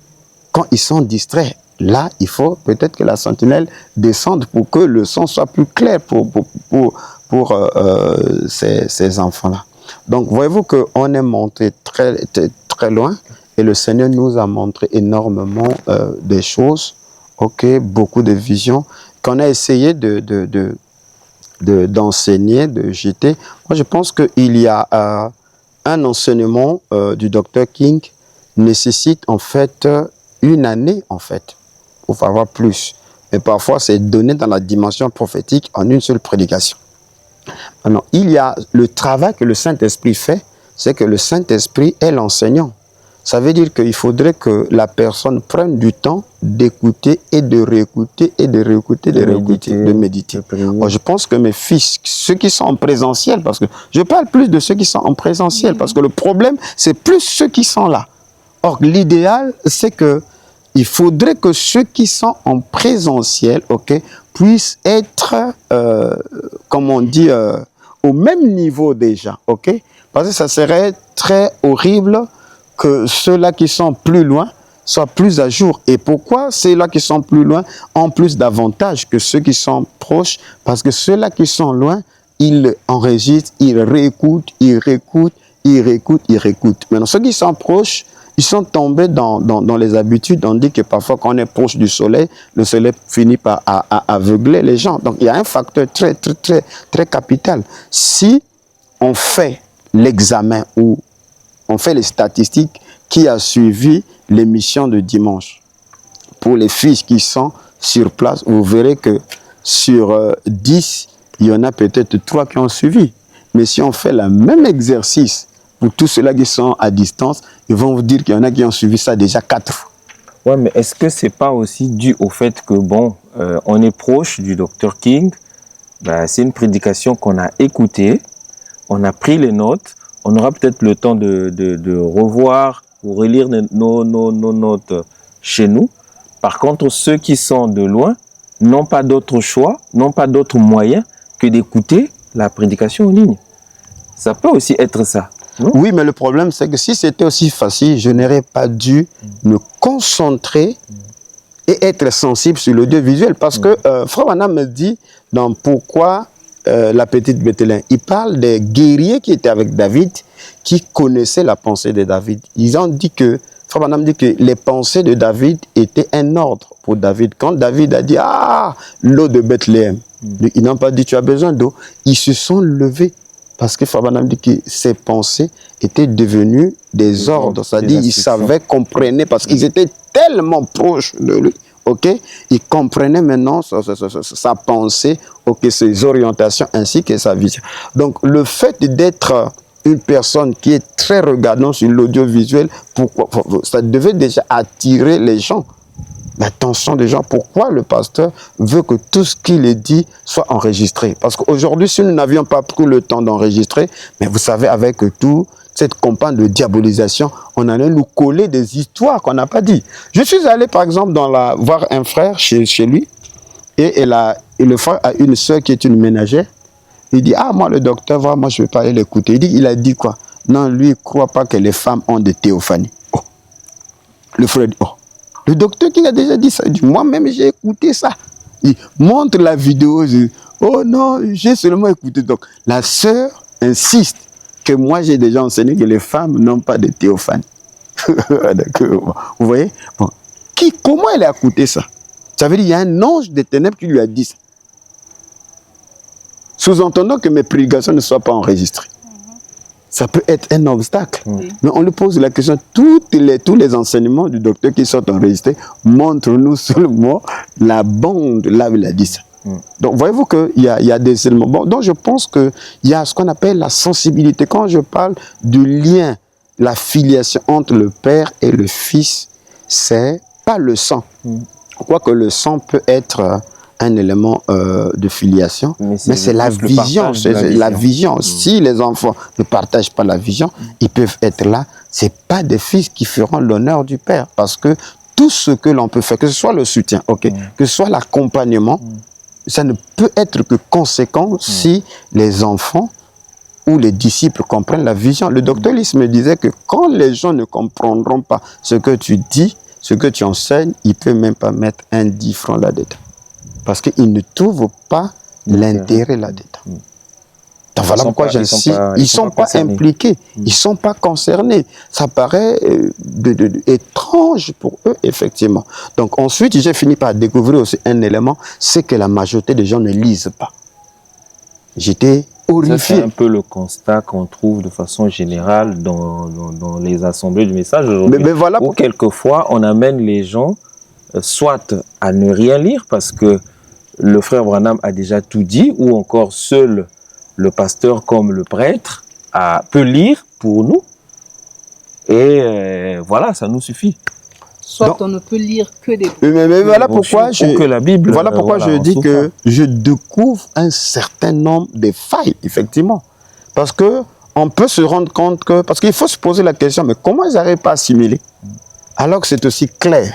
quand ils sont distraits? Là, il faut peut-être que la sentinelle descende pour que le sang soit plus clair pour ces enfants-là. Donc, voyez-vous qu'on est monté très loin, et le Seigneur nous a montré énormément des choses, beaucoup de visions, qu'on a essayé d'enseigner, de jeter. Moi, je pense qu'il y a un enseignement du Dr. King nécessite en fait une année, en fait, pour avoir plus. Mais parfois, c'est donné dans la dimension prophétique en une seule prédication. Maintenant, il y a le travail que le Saint-Esprit fait, c'est que le Saint-Esprit est l'enseignant. Ça veut dire qu'il faudrait que la personne prenne du temps d'écouter et de réécouter et de réécouter, de méditer. Moi, je pense que mes fils, ceux qui sont en présentiel, parce que je parle plus de ceux qui sont en présentiel, parce que le problème, c'est plus ceux qui sont là. Or, l'idéal, c'est que il faudrait que ceux qui sont en présentiel, puissent être, comme on dit, au même niveau déjà, Parce que ça serait très horrible que ceux-là qui sont plus loin soient plus à jour. Et pourquoi ceux-là qui sont plus loin ont plus d'avantages que ceux qui sont proches? Parce que ceux-là qui sont loin, ils enregistrent, ils réécoutent, ils réécoutent, ils réécoutent, ils réécoutent. Maintenant, ceux qui sont proches, ils sont tombés dans les habitudes. On dit que parfois, quand on est proche du soleil, le soleil finit par aveugler les gens. Donc, il y a un facteur très, très, très, très capital. Si on fait l'examen ou on fait les statistiques qui a suivi l'émission de dimanche, pour les fiches qui sont sur place, vous verrez que sur 10, il y en a peut-être 3 qui ont suivi. Mais si on fait le même exercice pour tous ceux-là qui sont à distance, ils vont vous dire qu'il y en a qui ont suivi ça déjà 4. Ouais, mais est-ce que c'est pas aussi dû au fait que, bon, on est proche du Dr King, ben, c'est une prédication qu'on a écoutée, on a pris les notes, on aura peut-être le temps de revoir ou relire nos notes chez nous. Par contre, ceux qui sont de loin n'ont pas d'autre choix, n'ont pas d'autre moyen que d'écouter la prédication en ligne. Ça peut aussi être ça, non? Oui, mais le problème, c'est que si c'était aussi facile, je n'aurais pas dû me concentrer et être sensible sur l'audiovisuel. Parce que Frère Branham me dit dans Pourquoi la petite Bethléem, il parle des guerriers qui étaient avec David, qui connaissaient la pensée de David. Ils ont dit que, Frère Branham dit que les pensées de David étaient un ordre pour David. Quand David a dit, ah, l'eau de Bethléem, ils n'ont pas dit, tu as besoin d'eau. Ils se sont levés. Parce que Frère Branham dit que ses pensées étaient devenues des ordres. C'est-à-dire qu'ils savaient, comprenaient, parce qu'ils étaient tellement proches de lui. Ok, il comprenait maintenant sa pensée, ses orientations ainsi que sa vision. Donc le fait d'être une personne qui est très regardante sur l'audiovisuel, ça devait déjà attirer les gens, l'attention des gens. Pourquoi le pasteur veut que tout ce qu'il est dit soit enregistré? Parce qu'aujourd'hui, si nous n'avions pas pris le temps d'enregistrer, mais vous savez, avec tout cette campagne de diabolisation, on allait nous coller des histoires qu'on n'a pas dit. Je suis allé, par exemple, voir un frère chez lui, et le frère a une soeur qui est une ménagère. Il dit, ah, moi, le docteur, moi, je ne vais pas aller l'écouter. Il a dit quoi? Non, lui, il ne croit pas que les femmes ont des théophanies. Oh. Le frère dit, oh, le docteur qui a déjà dit ça, il dit, moi-même, j'ai écouté ça. Il montre la vidéo. Oh non, j'ai seulement écouté. Donc, la sœur insiste que moi, j'ai déjà enseigné que les femmes n'ont pas de théophanie. D'accord. Vous voyez? Bon. Comment elle a écouté ça? Ça veut dire qu'il y a un ange des ténèbres qui lui a dit ça. Sous-entendant que mes prédications ne soient pas enregistrées. Ça peut être un obstacle. Mais on lui pose la question, tous les enseignements du docteur qui sont enregistrés, montrent-nous seulement la bande là où il a dit ça. Donc, voyez-vous qu'il y a des éléments. Bon, donc, je pense qu'il y a ce qu'on appelle la sensibilité. Quand je parle du lien, la filiation entre le Père et le Fils, c'est pas le sang. Quoique le sang peut être un élément de filiation, mais c'est la vision. La vision. Si les enfants ne partagent pas la vision, ils peuvent être là. Ce n'est pas des fils qui feront l'honneur du Père. Parce que tout ce que l'on peut faire, que ce soit le soutien, que ce soit l'accompagnement, ça ne peut être que conséquent si les enfants ou les disciples comprennent la vision. Le docteur Lys me disait que quand les gens ne comprendront pas ce que tu dis, ce que tu enseignes, ils ne peuvent même pas mettre un 10 francs là-dedans. Parce qu'ils ne trouvent pas l'intérêt là-dedans. Donc voilà pourquoi j'insiste. Ils ne sont pas impliqués, ils ne sont pas concernés. Ça paraît étrange pour eux, effectivement. Donc ensuite, j'ai fini par découvrir aussi un élément, c'est que la majorité des gens ne lisent pas. J'étais horrifié. C'est un peu le constat qu'on trouve de façon générale dans les assemblées du message aujourd'hui. Mais voilà où quelquefois, on amène les gens soit à ne rien lire parce que le frère Branham a déjà tout dit, ou encore seul le pasteur comme le prêtre peut lire pour nous. Et voilà, ça nous suffit. Soit donc, on ne peut lire que des... Mais voilà pourquoi que la Bible, voilà pourquoi je dis que je découvre un certain nombre de failles, effectivement. Parce qu'on peut se rendre compte que... Parce qu'il faut se poser la question, mais comment ils n'arrivent pas à assimiler? Alors que c'est aussi clair.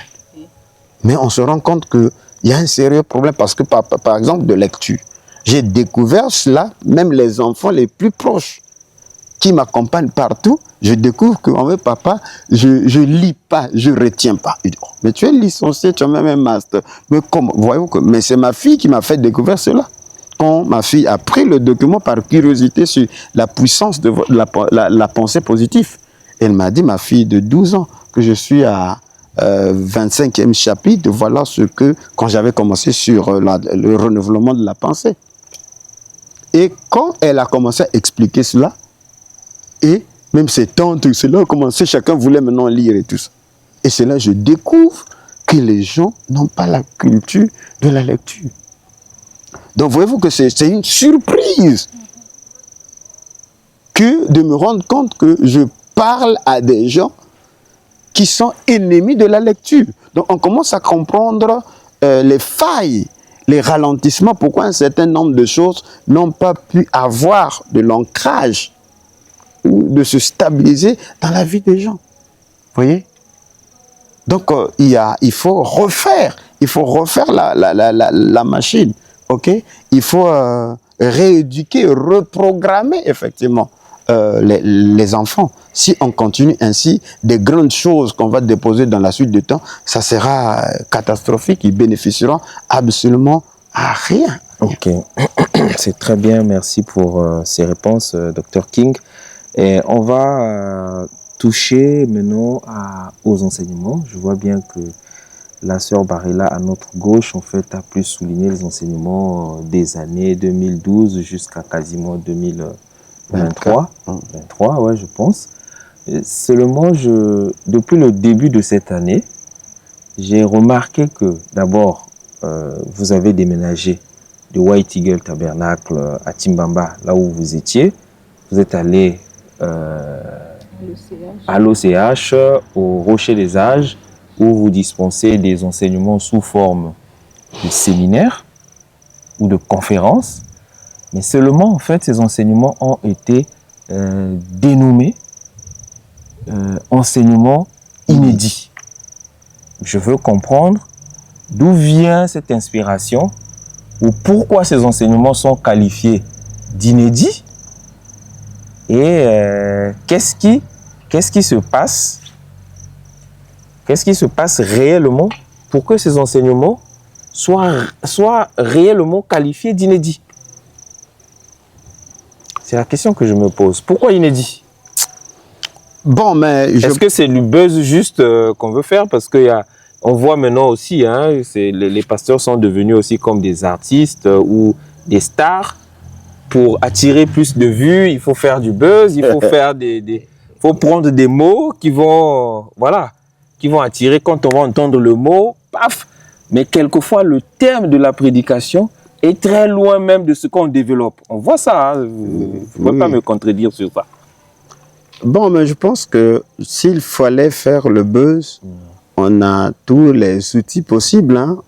Mais on se rend compte qu'il y a un sérieux problème parce que, par exemple, de lecture. J'ai découvert cela, même les enfants les plus proches, qui m'accompagne partout, je découvre que, en fait, papa, je lis pas, je retiens pas. Il dit, oh, mais tu es licencié, tu as même un master. Mais comment? Voyez-vous que, mais c'est ma fille qui m'a fait découvrir cela. Quand ma fille a pris le document par curiosité sur la puissance de la pensée positive, elle m'a dit, ma fille de 12 ans, que je suis à 25e chapitre, voilà ce que, quand j'avais commencé sur le renouvellement de la pensée. Et quand elle a commencé à expliquer cela, et même ses tantes, cela a commencé, chacun voulait maintenant lire et tout ça. Et c'est là que je découvre que les gens n'ont pas la culture de la lecture. Donc voyez-vous que c'est une surprise que de me rendre compte que je parle à des gens qui sont ennemis de la lecture. Donc on commence à comprendre les failles, les ralentissements, pourquoi un certain nombre de choses n'ont pas pu avoir de l'ancrage ou de se stabiliser dans la vie des gens. Vous voyez? Donc il faut refaire la machine. Ok, il faut rééduquer, reprogrammer effectivement les enfants. Si on continue ainsi, des grandes choses qu'on va déposer dans la suite du temps, ça sera catastrophique. Ils bénéficieront absolument à rien. Ok, c'est très bien. Merci pour ces réponses, Dr King. Et on va toucher maintenant aux enseignements. Je vois bien que la sœur Barilla, à notre gauche, en fait, a plus souligné les enseignements des années 2012 jusqu'à quasiment 2023. 23, ouais, je pense. Et seulement, depuis le début de cette année, j'ai remarqué que, d'abord, vous avez déménagé de White Eagle Tabernacle à Timbamba, là où vous étiez. Vous êtes allé à l'OCH, au Rocher des Âges, où vous dispensez des enseignements sous forme de séminaires ou de conférences. Mais seulement, en fait, ces enseignements ont été dénommés enseignements inédits. Je veux comprendre d'où vient cette inspiration ou pourquoi ces enseignements sont qualifiés d'inédits et qu'est-ce qui se passe? Qu'est-ce qui se passe réellement pour que ces enseignements soient réellement qualifiés d'inédits? C'est la question que je me pose. Pourquoi inédit? Bon, mais est-ce que c'est du buzz juste qu'on veut faire? Parce qu'on voit maintenant aussi, hein, les pasteurs sont devenus aussi comme des artistes ou des stars. Pour attirer plus de vues, il faut faire du buzz, il faut faire faut prendre des mots qui vont attirer. Quand on va entendre le mot, paf! Mais quelquefois, le terme de la prédication est très loin même de ce qu'on développe. On voit ça, hein? Vous ne pouvez pas me contredire sur ça. Bon, mais je pense que s'il fallait faire le buzz, on a tous les outils possibles. Hein?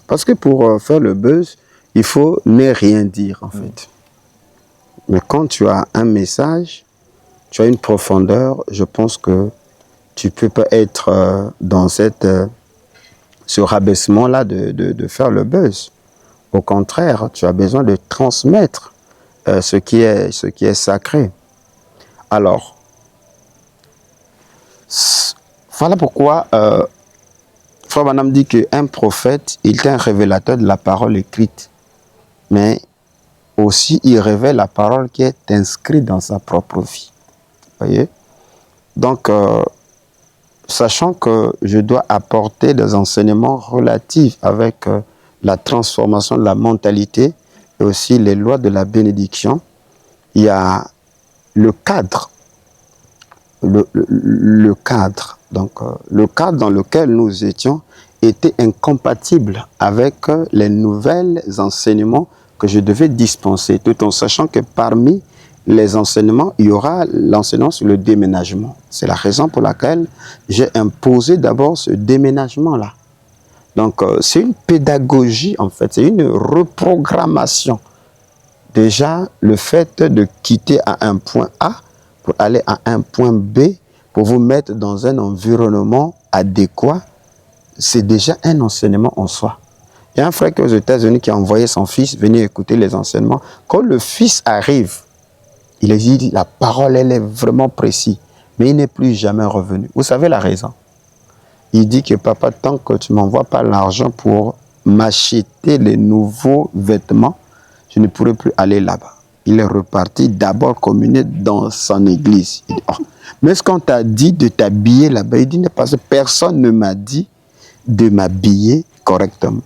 Parce que pour faire le buzz, il faut ne rien dire, en fait. Mais quand tu as un message, tu as une profondeur, je pense que tu ne peux pas être dans ce rabaissement-là de faire le buzz. Au contraire, tu as besoin de transmettre ce qui est sacré. Alors, voilà pourquoi Frère Branham dit qu'un prophète, il est un révélateur de la parole écrite. Mais aussi, il révèle la parole qui est inscrite dans sa propre vie. Vous voyez? Donc, sachant que je dois apporter des enseignements relatifs avec la transformation de la mentalité et aussi les lois de la bénédiction, il y a le cadre. Le cadre. Donc, le cadre dans lequel nous étions était incompatible avec les nouveaux enseignements que je devais dispenser, tout en sachant que parmi les enseignements, il y aura l'enseignement sur le déménagement. C'est la raison pour laquelle j'ai imposé d'abord ce déménagement-là. Donc, c'est une pédagogie, en fait, c'est une reprogrammation. Déjà, le fait de quitter à un point A pour aller à un point B, pour vous mettre dans un environnement adéquat, c'est déjà un enseignement en soi. Il y a un frère qui est aux États-Unis qui a envoyé son fils venir écouter les enseignements. Quand le fils arrive, Il a dit, la parole, elle est vraiment précise. Mais il n'est plus jamais revenu. Vous savez la raison? Il dit que papa, tant que tu ne m'envoies pas l'argent pour m'acheter les nouveaux vêtements, je ne pourrai plus aller là-bas. Il est reparti d'abord communier dans son église. Il dit, oh, mais est-ce qu'on t'a dit de t'habiller là-bas? Il dit, parce que personne ne m'a dit de m'habiller correctement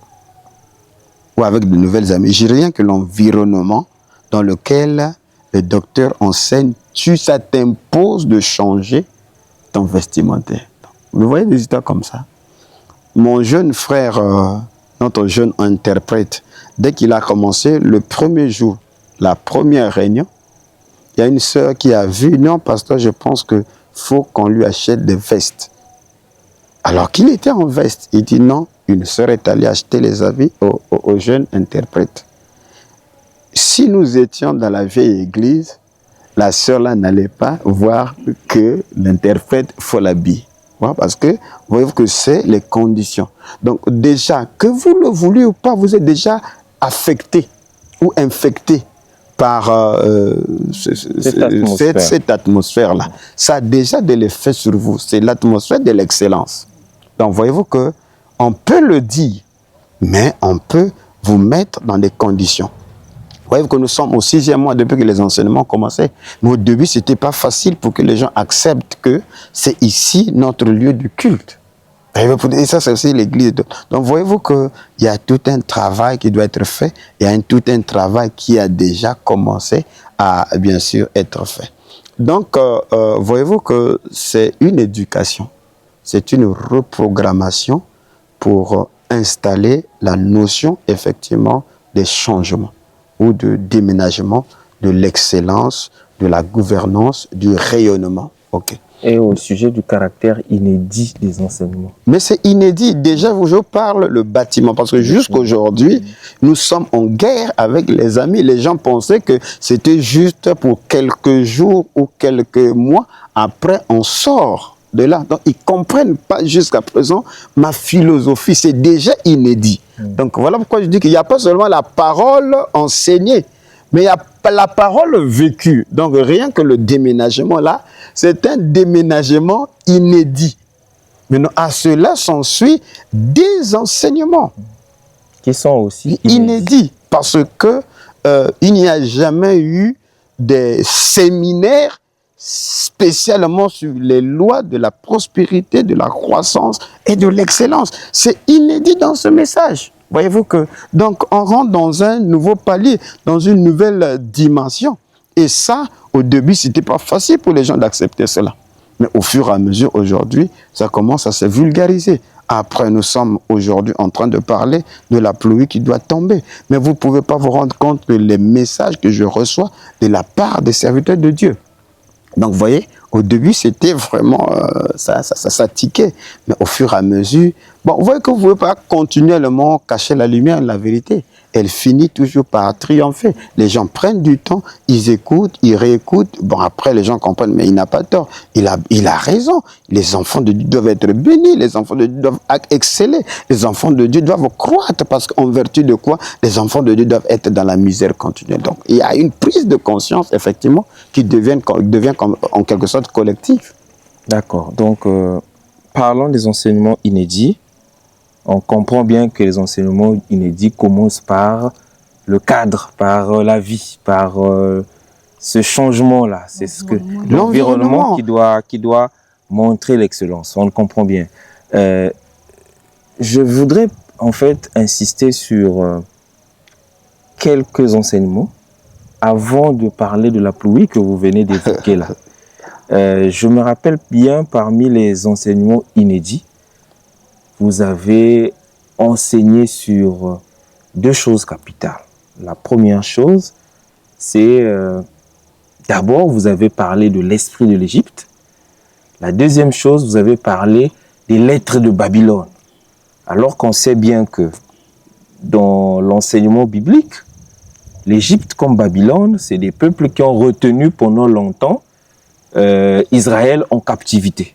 ou avec de nouvelles amies. J'ai rien que l'environnement dans lequel le docteur enseigne, ça t'impose de changer ton vestimentaire. Vous voyez des histoires comme ça. Mon jeune frère, notre jeune interprète, dès qu'il a commencé, le premier jour, la première réunion, il y a une sœur qui a vu, non, pasteur, je pense qu'il faut qu'on lui achète des vestes. Alors qu'il était en veste, il dit non, une sœur est allée acheter les habits au jeune interprète. Si nous étions dans la vieille église, la sœur là n'allait pas voir que l'interprète faut l'habiller. Parce que vous voyez que c'est les conditions. Donc déjà, que vous le vouliez ou pas, vous êtes déjà affecté ou infecté par cette atmosphère-là. Ça a déjà de l'effet sur vous. C'est l'atmosphère de l'excellence. Donc voyez-vous qu'on peut le dire, mais on peut vous mettre dans des conditions. Vous voyez que nous sommes au 6e mois depuis que les enseignements commençaient. Mais au début, ce n'était pas facile pour que les gens acceptent que c'est ici notre lieu de culte. Et ça, c'est aussi l'église. Donc, voyez-vous qu'il y a tout un travail qui doit être fait. Il y a tout un travail qui a déjà commencé à, bien sûr, être fait. Donc, voyez-vous que c'est une éducation. C'est une reprogrammation pour installer la notion, effectivement, des changements ou de déménagement, de l'excellence, de la gouvernance, du rayonnement. Ok. Et au sujet du caractère inédit des enseignements. Mais c'est inédit. Déjà, je parle le bâtiment, parce que jusqu'aujourd'hui, nous sommes en guerre avec les amis. Les gens pensaient que c'était juste pour quelques jours ou quelques mois. Après, on sort de là. Donc, ils ne comprennent pas jusqu'à présent ma philosophie. C'est déjà inédit. Donc, voilà pourquoi je dis qu'il n'y a pas seulement la parole enseignée, mais il y a la parole vécue. Donc, rien que le déménagement là, c'est un déménagement inédit. Maintenant, à cela s'ensuit des enseignements qui sont aussi inédits. Parce que il n'y a jamais eu des séminaires spécialement sur les lois de la prospérité, de la croissance et de l'excellence. C'est inédit dans ce message. Voyez-vous que, donc, on rentre dans un nouveau palier, dans une nouvelle dimension. Et ça, au début, ce n'était pas facile pour les gens d'accepter cela. Mais au fur et à mesure, aujourd'hui, ça commence à se vulgariser. Après, nous sommes aujourd'hui en train de parler de la pluie qui doit tomber. Mais vous ne pouvez pas vous rendre compte que les messages que je reçois de la part des serviteurs de Dieu. Donc, vous voyez, au début, c'était vraiment, ça tiquait. Mais au fur et à mesure, bon, vous voyez que vous ne pouvez pas continuellement cacher la lumière, la vérité. Elle finit toujours par triompher. Les gens prennent du temps, ils écoutent, ils réécoutent. Bon, après, les gens comprennent, mais il n'a pas tort. Il a raison. Les enfants de Dieu doivent être bénis. Les enfants de Dieu doivent exceller. Les enfants de Dieu doivent croître parce qu'en vertu de quoi les enfants de Dieu doivent être dans la misère continuelle. Donc, il y a une prise de conscience, effectivement, qui devient en quelque sorte collective. D'accord. Donc, parlons des enseignements inédits. On comprend bien que les enseignements inédits commencent par le cadre, par la vie, par ce changement-là. C'est ce que l'environnement qui doit montrer l'excellence. On le comprend bien. Je voudrais en fait insister sur quelques enseignements avant de parler de la pluie que vous venez d'évoquer là. Je me rappelle bien, parmi les enseignements inédits, vous avez enseigné sur deux choses capitales. La première chose, c'est d'abord, vous avez parlé de l'esprit de l'Égypte. La deuxième chose, vous avez parlé des lettres de Babylone. Alors qu'on sait bien que dans l'enseignement biblique, l'Égypte comme Babylone, c'est des peuples qui ont retenu pendant longtemps Israël en captivité.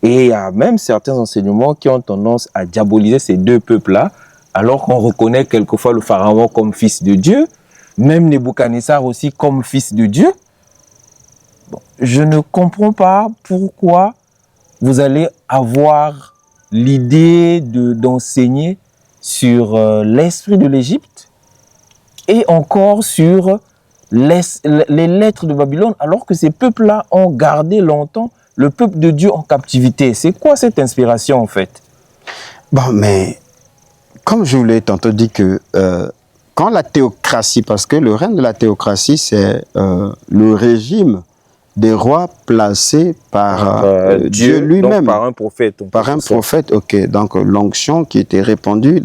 Et il y a même certains enseignements qui ont tendance à diaboliser ces deux peuples-là, alors qu'on reconnaît quelquefois le pharaon comme fils de Dieu, même Nebuchadnezzar aussi comme fils de Dieu. Bon, je ne comprends pas pourquoi vous allez avoir l'idée d'enseigner sur l'esprit de l'Égypte et encore sur les lettres de Babylone, alors que ces peuples-là ont gardé longtemps le peuple de Dieu en captivité. C'est quoi cette inspiration en fait? Bon, mais comme je vous l'ai tantôt dit que quand la théocratie, parce que le règne de la théocratie, c'est le régime des rois placés par Dieu lui-même. Par un prophète. Par un prophète, ok. Donc l'onction qui était répandue,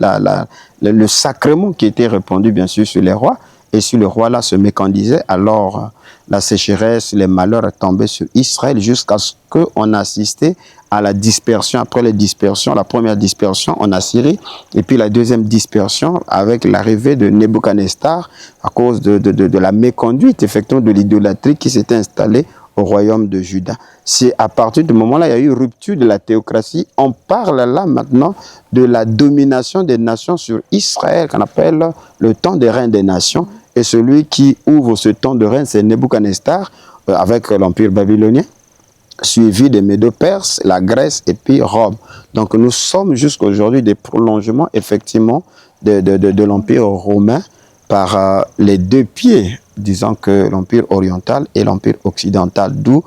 le sacrement qui était répandu bien sûr sur les rois, et si le roi là se mécandisait, alors la sécheresse, les malheurs tombaient sur Israël jusqu'à ce qu'on assistait à la dispersion, après les dispersions, la première dispersion en Assyrie, et puis la deuxième dispersion avec l'arrivée de Nebuchadnezzar à cause de la méconduite, effectivement, de l'idolâtrie qui s'était installée au royaume de Juda. C'est à partir du moment-là, il y a eu rupture de la théocratie. On parle là maintenant de la domination des nations sur Israël, qu'on appelle le temps des reins des nations. Et celui qui ouvre ce temps de règne, c'est Nebuchadnezzar, avec l'Empire babylonien, suivi des Médo-Perses, la Grèce et puis Rome. Donc nous sommes jusqu'à aujourd'hui des prolongements, effectivement, de l'Empire romain par les deux pieds, disons que l'Empire oriental et l'Empire occidental, d'où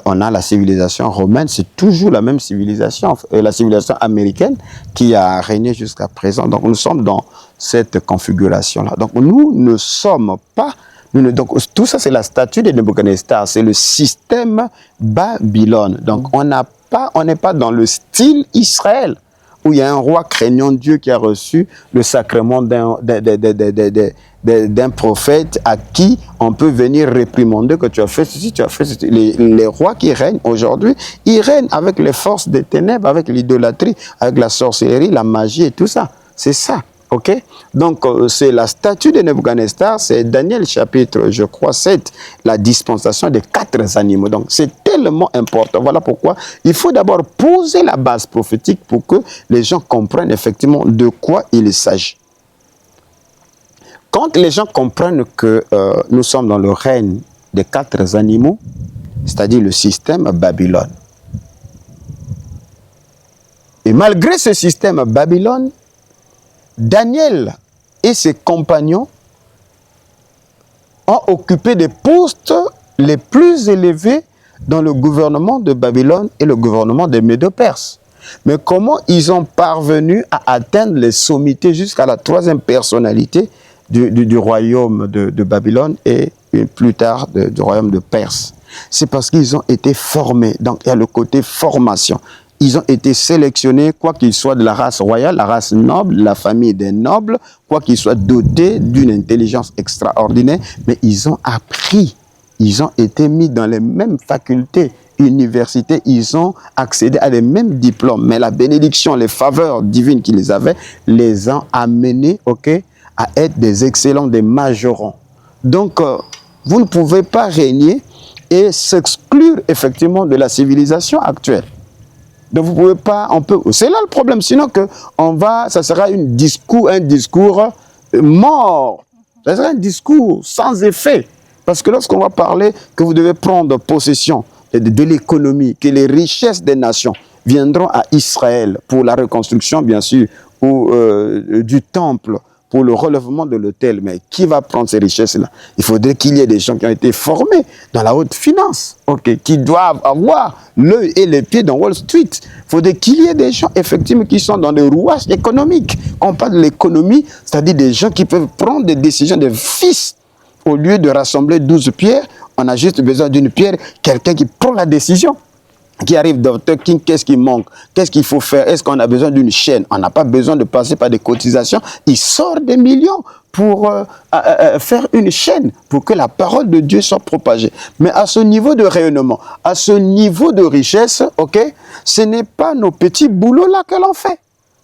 on a la civilisation romaine. C'est toujours la même civilisation, la civilisation américaine qui a régné jusqu'à présent. Donc nous sommes dans cette configuration-là. Donc nous ne sommes pas... Donc tout ça, c'est la statue de Nebuchadnezzar, c'est le système Babylone. Donc on n'est pas dans le style Israël, où il y a un roi craignant Dieu qui a reçu le sacrement d'un prophète à qui on peut venir réprimander que tu as fait ceci, tu as fait ceci. Les rois qui règnent aujourd'hui, ils règnent avec les forces des ténèbres, avec l'idolâtrie, avec la sorcellerie, la magie et tout ça. C'est ça. Ok, donc c'est la statue de Nebuchadnezzar, c'est Daniel chapitre, je crois, 7, la dispensation des 4 animaux. Donc c'est tellement important. Voilà pourquoi il faut d'abord poser la base prophétique pour que les gens comprennent effectivement de quoi il s'agit. Quand les gens comprennent que nous sommes dans le règne des 4 animaux, c'est-à-dire le système Babylone. Et malgré ce système Babylone, Daniel et ses compagnons ont occupé des postes les plus élevés dans le gouvernement de Babylone et le gouvernement des Médo-Perses. Mais comment ils ont parvenu à atteindre les sommités jusqu'à la 3e personnalité du royaume de Babylone et plus tard du royaume de Perse? C'est parce qu'ils ont été formés. Donc il y a le côté formation. Ils ont été sélectionnés, quoi qu'ils soient de la race royale, la race noble, la famille des nobles, quoi qu'ils soient dotés d'une intelligence extraordinaire, mais ils ont appris, ils ont été mis dans les mêmes facultés, universités, ils ont accédé à les mêmes diplômes, mais la bénédiction, les faveurs divines qu'ils avaient, les ont amenés, à être des excellents, des majorants. Donc, vous ne pouvez pas régner et s'exclure effectivement de la civilisation actuelle. Donc vous ne pouvez pas, c'est là le problème, sinon que ça sera un discours mort, ça sera un discours sans effet. Parce que lorsqu'on va parler que vous devez prendre possession de l'économie, que les richesses des nations viendront à Israël pour la reconstruction, bien sûr, ou du temple, pour le relèvement de l'autel, mais qui va prendre ces richesses-là? Il faudrait qu'il y ait des gens qui ont été formés dans la haute finance, qui doivent avoir l'œil et les pieds dans Wall Street. Il faudrait qu'il y ait des gens, effectivement, qui sont dans des rouages économiques. Quand on parle de l'économie, c'est-à-dire des gens qui peuvent prendre des décisions de fils. Au lieu de rassembler 12 pierres, on a juste besoin d'une pierre, quelqu'un qui prend la décision. Qui arrive dans Dr. King, qu'est-ce qui manque? Qu'est-ce qu'il faut faire? Est-ce qu'on a besoin d'une chaîne? On n'a pas besoin de passer par des cotisations. Il sort des millions pour faire une chaîne, pour que la parole de Dieu soit propagée. Mais à ce niveau de rayonnement, à ce niveau de richesse, ce n'est pas nos petits boulots-là que l'on fait.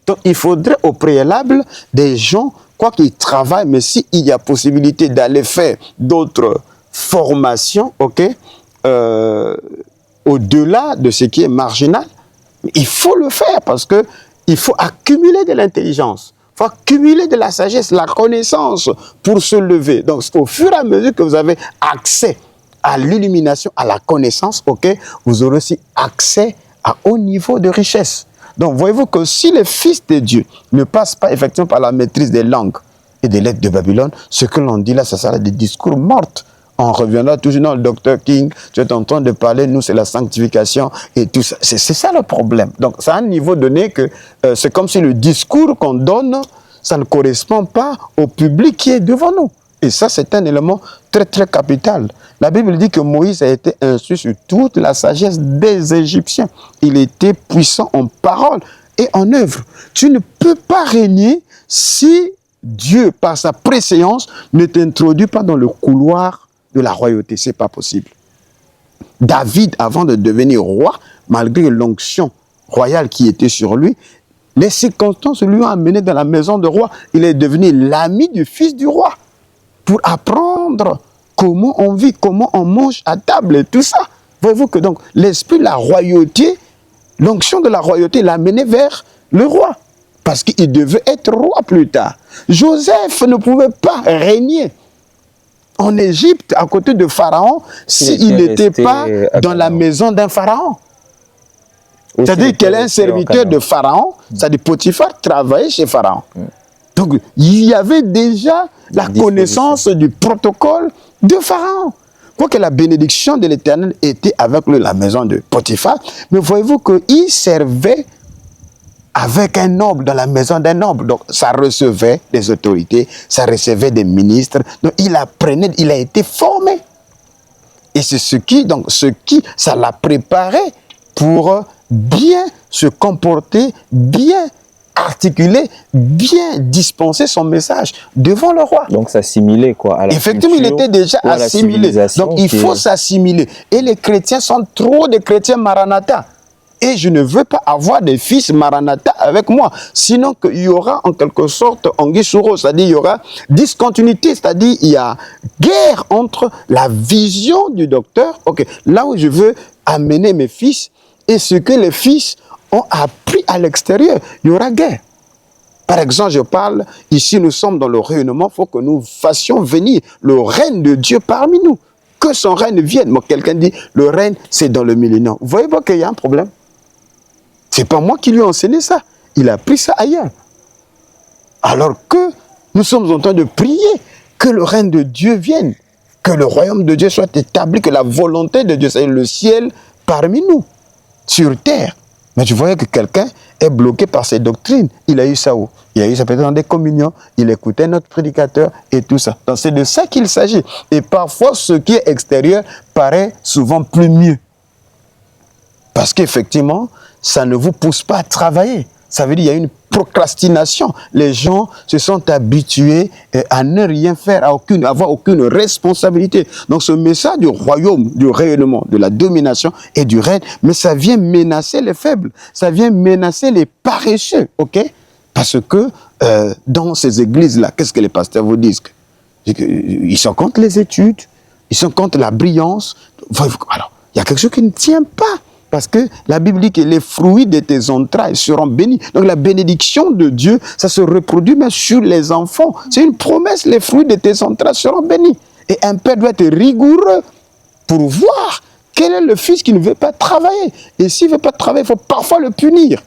Donc il faudrait au préalable des gens, quoi qu'ils travaillent, mais s'il y a possibilité d'aller faire d'autres formations, au-delà de ce qui est marginal, il faut le faire parce qu'il faut accumuler de l'intelligence, il faut accumuler de la sagesse, la connaissance pour se lever. Donc, au fur et à mesure que vous avez accès à l'illumination, à la connaissance, ok, vous aurez aussi accès à haut niveau de richesse. Donc, voyez-vous que si les fils de Dieu ne passent pas effectivement par la maîtrise des langues et des lettres de Babylone, ce que l'on dit là, ça sera des discours morts. On reviendra toujours dans le Dr. King, tu es en train de parler, nous c'est la sanctification et tout ça. C'est ça le problème. Donc, c'est à un niveau donné que c'est comme si le discours qu'on donne, ça ne correspond pas au public qui est devant nous. Et ça, c'est un élément très, très capital. La Bible dit que Moïse a été instruit sur toute la sagesse des Égyptiens. Il était puissant en parole et en œuvre. Tu ne peux pas régner si Dieu, par sa préséance, ne t'introduit pas dans le couloir de la royauté. Ce n'est pas possible. David, avant de devenir roi, malgré l'onction royale qui était sur lui, les circonstances lui ont amené dans la maison de roi. Il est devenu l'ami du fils du roi pour apprendre comment on vit, comment on mange à table et tout ça. Voyez-vous que donc l'esprit de la royauté, l'onction de la royauté l'a mené vers le roi. Parce qu'il devait être roi plus tard. Joseph ne pouvait pas régner en Égypte à côté de Pharaon s'il n'était pas dans la maison d'un Pharaon. C'est-à-dire qu'elle est un serviteur de Pharaon, c'est-à-dire Potiphar travaillait chez Pharaon. Donc il y avait déjà la connaissance du protocole de Pharaon. Quoique la bénédiction de l'Éternel était avec lui, la maison de Potiphar, mais voyez-vous qu'il servait avec un noble, dans la maison d'un noble. Donc, ça recevait des autorités, ça recevait des ministres. Donc, il apprenait, il a été formé. Et c'est ça l'a préparé pour bien se comporter, bien articuler, bien dispenser son message devant le roi. Donc, s'assimiler, quoi. À la effectivement, il était déjà assimilé. Donc, il faut s'assimiler. Et les chrétiens sont trop de chrétiens Maranatha. Et je ne veux pas avoir des fils Maranatha avec moi. Sinon, il y aura en quelque sorte anguille sous roche, c'est-à-dire il y aura discontinuité, c'est-à-dire il y a guerre entre la vision du docteur, ok, là où je veux amener mes fils, et ce que les fils ont appris à l'extérieur. Il y aura guerre. Par exemple, je parle, ici nous sommes dans le rayonnement, il faut que nous fassions venir le règne de Dieu parmi nous. Que son règne vienne. Moi, quelqu'un dit, le règne, c'est dans le millénaire. Vous voyez pas qu'il y a un problème? C'est pas moi qui lui ai enseigné ça. Il a pris ça ailleurs. Alors que nous sommes en train de prier que le règne de Dieu vienne, que le royaume de Dieu soit établi, que la volonté de Dieu, c'est le ciel parmi nous, sur terre. Mais tu voyais que quelqu'un est bloqué par ses doctrines. Il a eu ça où? Il a eu ça peut-être dans des communions, il écoutait notre prédicateur et tout ça. Donc c'est de ça qu'il s'agit. Et parfois, ce qui est extérieur paraît souvent plus mieux. Parce qu'effectivement, ça ne vous pousse pas à travailler. Ça veut dire qu'il y a une procrastination. Les gens se sont habitués à ne rien faire, à avoir aucune responsabilité. Donc ce message du royaume, du rayonnement, de la domination et du règne, mais ça vient menacer les faibles. Ça vient menacer les paresseux, ok? Parce que dans ces églises-là, qu'est-ce que les pasteurs vous disent? Ils sont contre les études, ils sont contre la brillance. Alors, il y a quelque chose qui ne tient pas. Parce que la Bible dit que les fruits de tes entrailles seront bénis. Donc la bénédiction de Dieu, ça se reproduit même sur les enfants. C'est une promesse, les fruits de tes entrailles seront bénis. Et un père doit être rigoureux pour voir quel est le fils qui ne veut pas travailler. Et s'il ne veut pas travailler, il faut parfois le punir.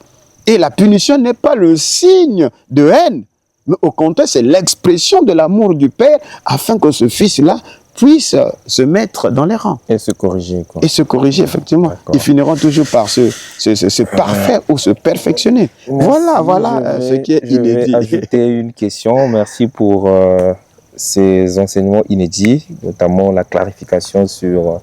Et la punition n'est pas le signe de haine, mais au contraire, c'est l'expression de l'amour du Père afin que ce fils-là puisse se mettre dans les rangs. Et se corriger, quoi. Et se corriger, effectivement. Ils finiront toujours par se parfaire ou se perfectionner. Merci. Voilà ce qui est inédit. Je vais ajouter une question. Merci pour ces enseignements inédits, notamment la clarification sur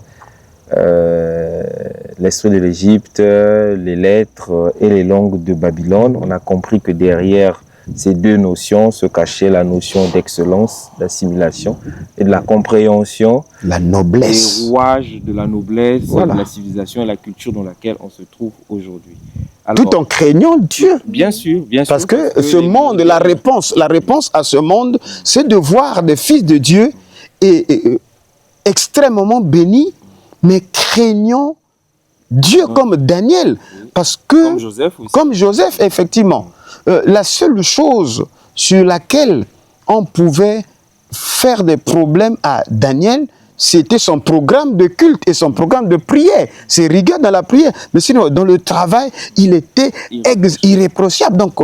l'esprit de l'Égypte, les lettres et les langues de Babylone. On a compris que derrière ces deux notions se cachait la notion d'excellence, d'assimilation et de la compréhension. La noblesse. Les rouages de la noblesse, voilà, de la civilisation et la culture dans laquelle on se trouve aujourd'hui. Tout en craignant Dieu. Bien sûr, bien sûr. Parce que ce monde, la réponse à ce monde, c'est de voir des fils de Dieu et extrêmement bénis, mais craignant Dieu comme Daniel. Parce que, comme Joseph aussi. Comme Joseph, effectivement. La seule chose sur laquelle on pouvait faire des problèmes à Daniel, c'était son programme de culte et son programme de prière. C'est rigueur dans la prière. Mais sinon, dans le travail, il était irréprochable. Donc,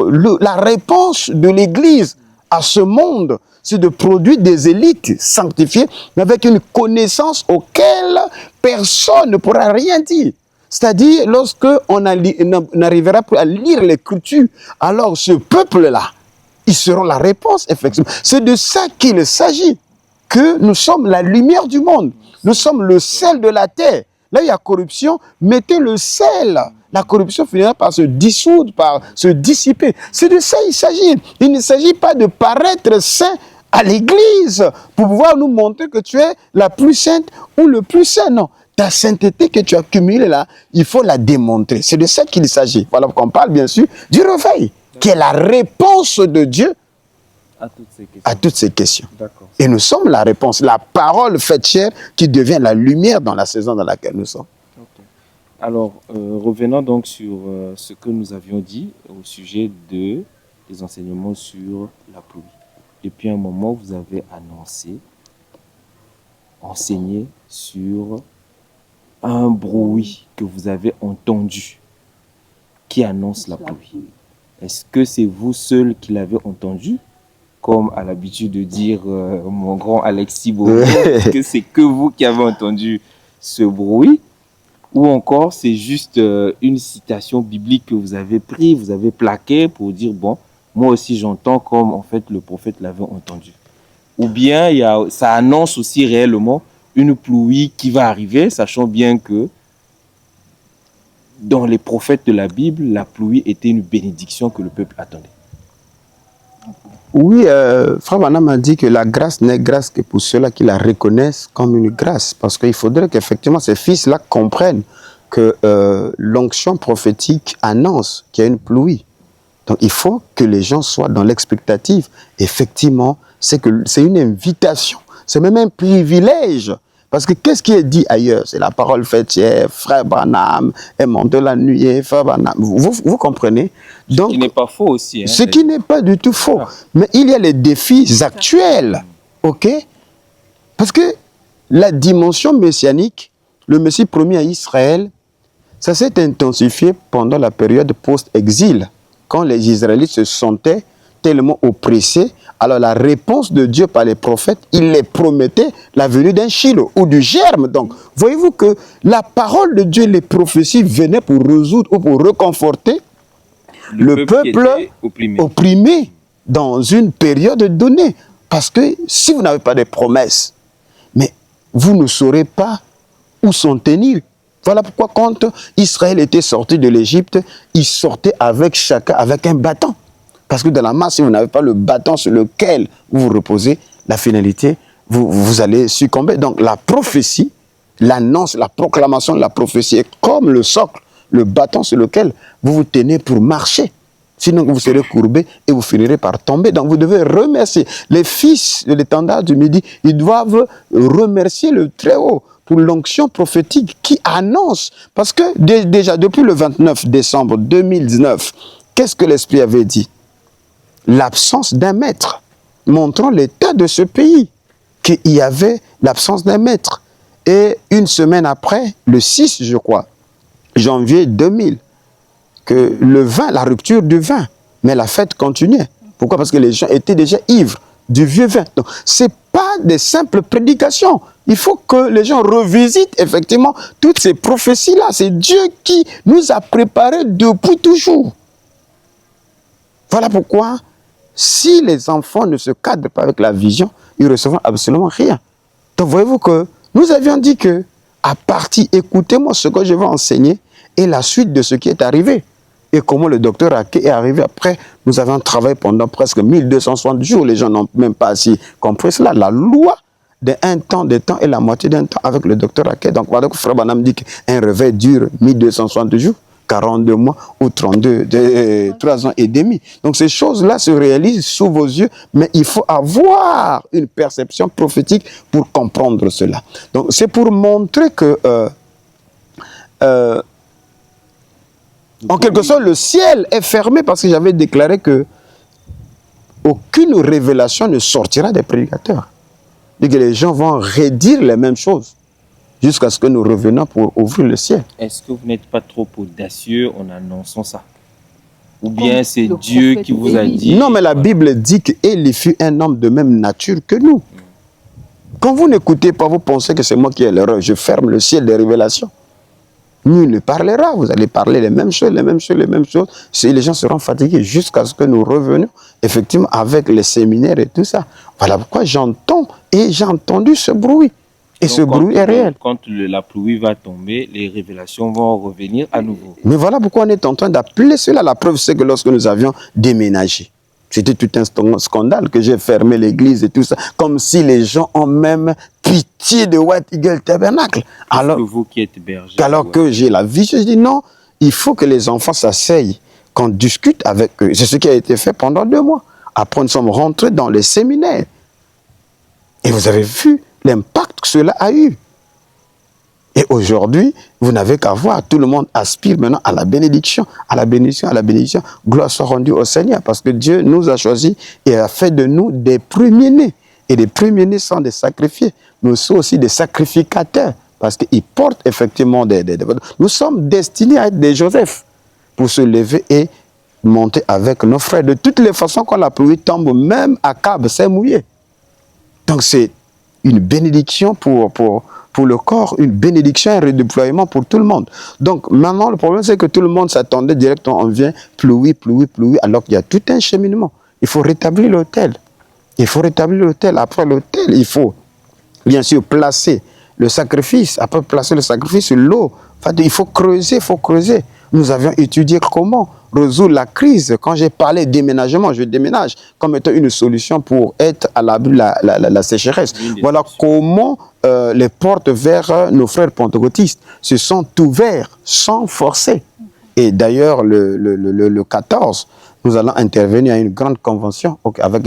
la réponse de l'Église à ce monde, c'est de produire des élites sanctifiées, mais avec une connaissance auquel personne ne pourra rien dire. C'est-à-dire, lorsque on n'arrivera plus à lire l'Écriture, alors ce peuple-là, ils seront la réponse, effectivement. C'est de ça qu'il s'agit, que nous sommes la lumière du monde. Nous sommes le sel de la terre. Là, il y a corruption, mettez le sel. La corruption finira par se dissoudre, par se dissiper. C'est de ça qu'il s'agit. Il ne s'agit pas de paraître saint à l'église pour pouvoir nous montrer que tu es la plus sainte ou le plus saint. Non. Ta sainteté que tu as cumulée là, il faut la démontrer. C'est de ça qu'il s'agit. Voilà qu'on parle bien sûr du réveil, qui est la réponse de Dieu à toutes ces questions. Et nous sommes la réponse, la parole faite chair qui devient la lumière dans la saison dans laquelle nous sommes. Okay. Alors, revenons donc sur ce que nous avions dit au sujet des enseignements sur la pluie. Depuis un moment, vous avez enseigné sur un bruit que vous avez entendu qui annonce la pluie. Est-ce que c'est vous seul qui l'avez entendu, comme à l'habitude de dire mon grand Alexis Bobo? Est-ce que c'est que vous qui avez entendu ce bruit, ou encore c'est juste une citation biblique que vous avez pris, vous avez plaqué pour dire bon, moi aussi j'entends comme en fait le prophète l'avait entendu? Ou bien ça annonce aussi réellement une pluie qui va arriver, sachant bien que dans les prophètes de la Bible, la pluie était une bénédiction que le peuple attendait. Oui, Frère Branham m'a dit que la grâce n'est grâce que pour ceux-là qui la reconnaissent comme une grâce. Parce qu'il faudrait qu'effectivement ces fils-là comprennent que l'onction prophétique annonce qu'il y a une pluie. Donc il faut que les gens soient dans l'expectative. Effectivement, c'est une invitation. C'est même un privilège. Parce que qu'est-ce qui est dit ailleurs? C'est la parole faite hier, Frère Branham, aimant de la nuit, Frère Branham. Vous comprenez? Donc, ce qui n'est pas faux aussi. Hein, ce qui n'est pas du tout faux. Mais il y a les défis actuels. OK? Parce que la dimension messianique, le Messie promis à Israël, ça s'est intensifié pendant la période post-exil, quand les Israélites se sentaient tellement oppressés. Alors la réponse de Dieu par les prophètes, il les promettait la venue d'un Shiloh ou du germe. Donc, voyez-vous que la parole de Dieu, les prophéties venaient pour résoudre ou pour reconforter le peuple opprimé dans une période donnée. Parce que si vous n'avez pas de promesses, mais vous ne saurez pas où s'en tenir. Voilà pourquoi quand Israël était sorti de l'Égypte, il sortait avec chacun avec un bâton. Parce que dans la masse, si vous n'avez pas le bâton sur lequel vous vous reposez, la finalité, vous allez succomber. Donc la prophétie, l'annonce, la proclamation de la prophétie est comme le socle, le bâton sur lequel vous vous tenez pour marcher. Sinon, vous serez courbé et vous finirez par tomber. Donc, vous devez remercier. Les fils de l'étendard du Midi, ils doivent remercier le Très-Haut pour l'onction prophétique qui annonce. Parce que déjà, depuis le 29 décembre 2019, qu'est-ce que l'Esprit avait dit? L'absence d'un maître, montrant l'état de ce pays, qu'il y avait l'absence d'un maître. Et une semaine après, le 6, je crois, janvier 2000, que le vin, la rupture du vin, mais la fête continuait. Pourquoi? Parce que les gens étaient déjà ivres du vieux vin. Donc, ce n'est pas des simples prédications. Il faut que les gens revisitent effectivement toutes ces prophéties-là. C'est Dieu qui nous a préparés depuis toujours. Voilà pourquoi, si les enfants ne se cadrent pas avec la vision, ils ne recevront absolument rien. Donc, voyez-vous que nous avions dit que, à partir, écoutez-moi ce que je vais enseigner et la suite de ce qui est arrivé. Et comment le docteur Ake est arrivé après. Nous avons travaillé pendant presque 1260 jours. Les gens n'ont même pas assez compris cela. La loi d'un temps et la moitié d'un temps avec le docteur Ake. Donc, voilà que Frère Branham dit qu'un réveil dure 1260 jours, 42 mois ou 3 ans et demi. Donc, ces choses-là se réalisent sous vos yeux, mais il faut avoir une perception prophétique pour comprendre cela. Donc, c'est pour montrer que en quelque sorte, le ciel est fermé parce que j'avais déclaré que aucune révélation ne sortira des prédicateurs. dit que les gens vont redire les mêmes choses jusqu'à ce que nous revenions pour ouvrir le ciel. Est-ce que vous n'êtes pas trop audacieux en annonçant ça? Ou bien Comme c'est le Dieu prophète qui vous a Élie. dit... Non, mais la voilà. Bible dit qu'Élie fut un homme de même nature que nous. Quand vous n'écoutez pas, vous pensez que c'est moi qui ai l'erreur. Je ferme le ciel des révélations. Nul ne parlera. Vous allez parler les mêmes choses, les mêmes choses, les mêmes choses. Les gens seront fatigués jusqu'à ce que nous revenions, effectivement, avec les séminaires et tout ça. Voilà pourquoi j'entends et j'ai entendu ce bruit. Et Donc, ce bruit est réel. Quand la pluie va tomber, les révélations vont revenir à nouveau. Mais voilà pourquoi on est en train d'appeler cela. La preuve, c'est que lorsque nous avions déménagé, c'était tout un scandale que j'ai fermé l'église et tout ça, comme si les gens ont même pitié de White Eagle Tabernacle. Alors que vous qui êtes berger. Alors que j'ai la vie, je dis non, il faut que les enfants s'asseyent, qu'on discute avec eux. C'est ce qui a été fait pendant 2 mois. Après, nous sommes rentrés dans les séminaires. Et vous avez vu l'impact que cela a eu. Et aujourd'hui, vous n'avez qu'à voir, tout le monde aspire maintenant à la bénédiction, à la bénédiction, à la bénédiction. Gloire soit rendue au Seigneur, parce que Dieu nous a choisis et a fait de nous des premiers-nés. Et les premiers-nés sont des sacrifiés, mais aussi des sacrificateurs, parce qu'ils portent effectivement Nous sommes destinés à être des Joseph, pour se lever et monter avec nos frères. De toutes les façons, quand la pluie tombe, même à Cab, c'est mouillé. Donc c'est une bénédiction pour le corps, une bénédiction, un redéploiement pour tout le monde. Donc maintenant, le problème, c'est que tout le monde s'attendait directement, on vient, pluie, alors qu'il y a tout un cheminement. Il faut rétablir l'autel. Il faut rétablir l'autel. Après l'autel, il faut bien sûr placer le sacrifice. Après placer le sacrifice, l'eau. Enfin, il faut creuser, il faut creuser. Nous avions étudié comment résoudre la crise. Quand j'ai parlé de déménagement, je déménage comme étant une solution pour être à l'abri de la sécheresse. Voilà comment les portes vers nos frères pentecôtistes se sont ouvertes sans forcer. Et d'ailleurs, le 14, nous allons intervenir à une grande convention avec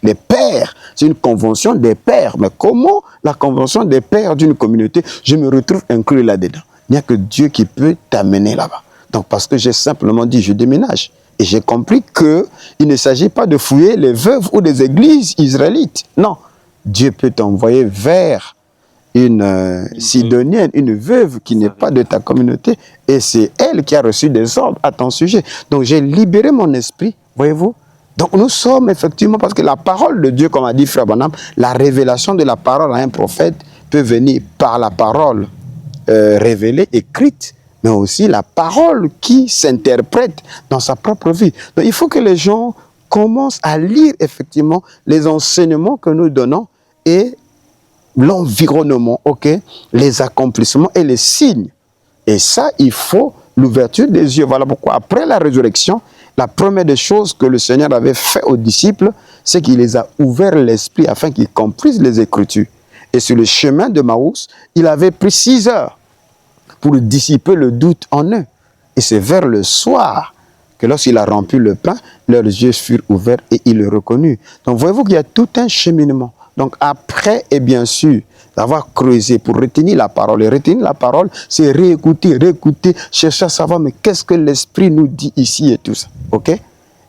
les pères. C'est une convention des pères. Mais comment la convention des pères d'une communauté, je me retrouve inclus là-dedans? Il n'y a que Dieu qui peut t'amener là-bas. Donc, parce que j'ai simplement dit, je déménage. Et j'ai compris qu'il ne s'agit pas de fouiller les veuves ou les églises israélites. Non, Dieu peut t'envoyer vers une Sidonienne, une veuve qui n'est pas de ta communauté. Et c'est elle qui a reçu des ordres à ton sujet. Donc, j'ai libéré mon esprit, voyez-vous. Donc, nous sommes effectivement, parce que la parole de Dieu, comme a dit Frère Branham, la révélation de la parole à un prophète peut venir par la parole révélée, écrite, mais aussi la parole qui s'interprète dans sa propre vie. Donc, il faut que les gens commencent à lire effectivement les enseignements que nous donnons et l'environnement, les accomplissements et les signes. Et ça, il faut l'ouverture des yeux. Voilà pourquoi, après la résurrection, la première des choses que le Seigneur avait fait aux disciples, c'est qu'il les a ouverts l'esprit afin qu'ils comprissent les Écritures. Et sur le chemin de Maús, il avait pris 6 heures pour dissiper le doute en eux. Et c'est vers le soir que lorsqu'il a rempli le pain, leurs yeux furent ouverts et ils le reconnurent. Donc voyez-vous qu'il y a tout un cheminement. Donc après, et bien sûr, d'avoir creusé pour retenir la parole. Et retenir la parole, c'est réécouter, chercher à savoir, mais qu'est-ce que l'Esprit nous dit ici et tout ça.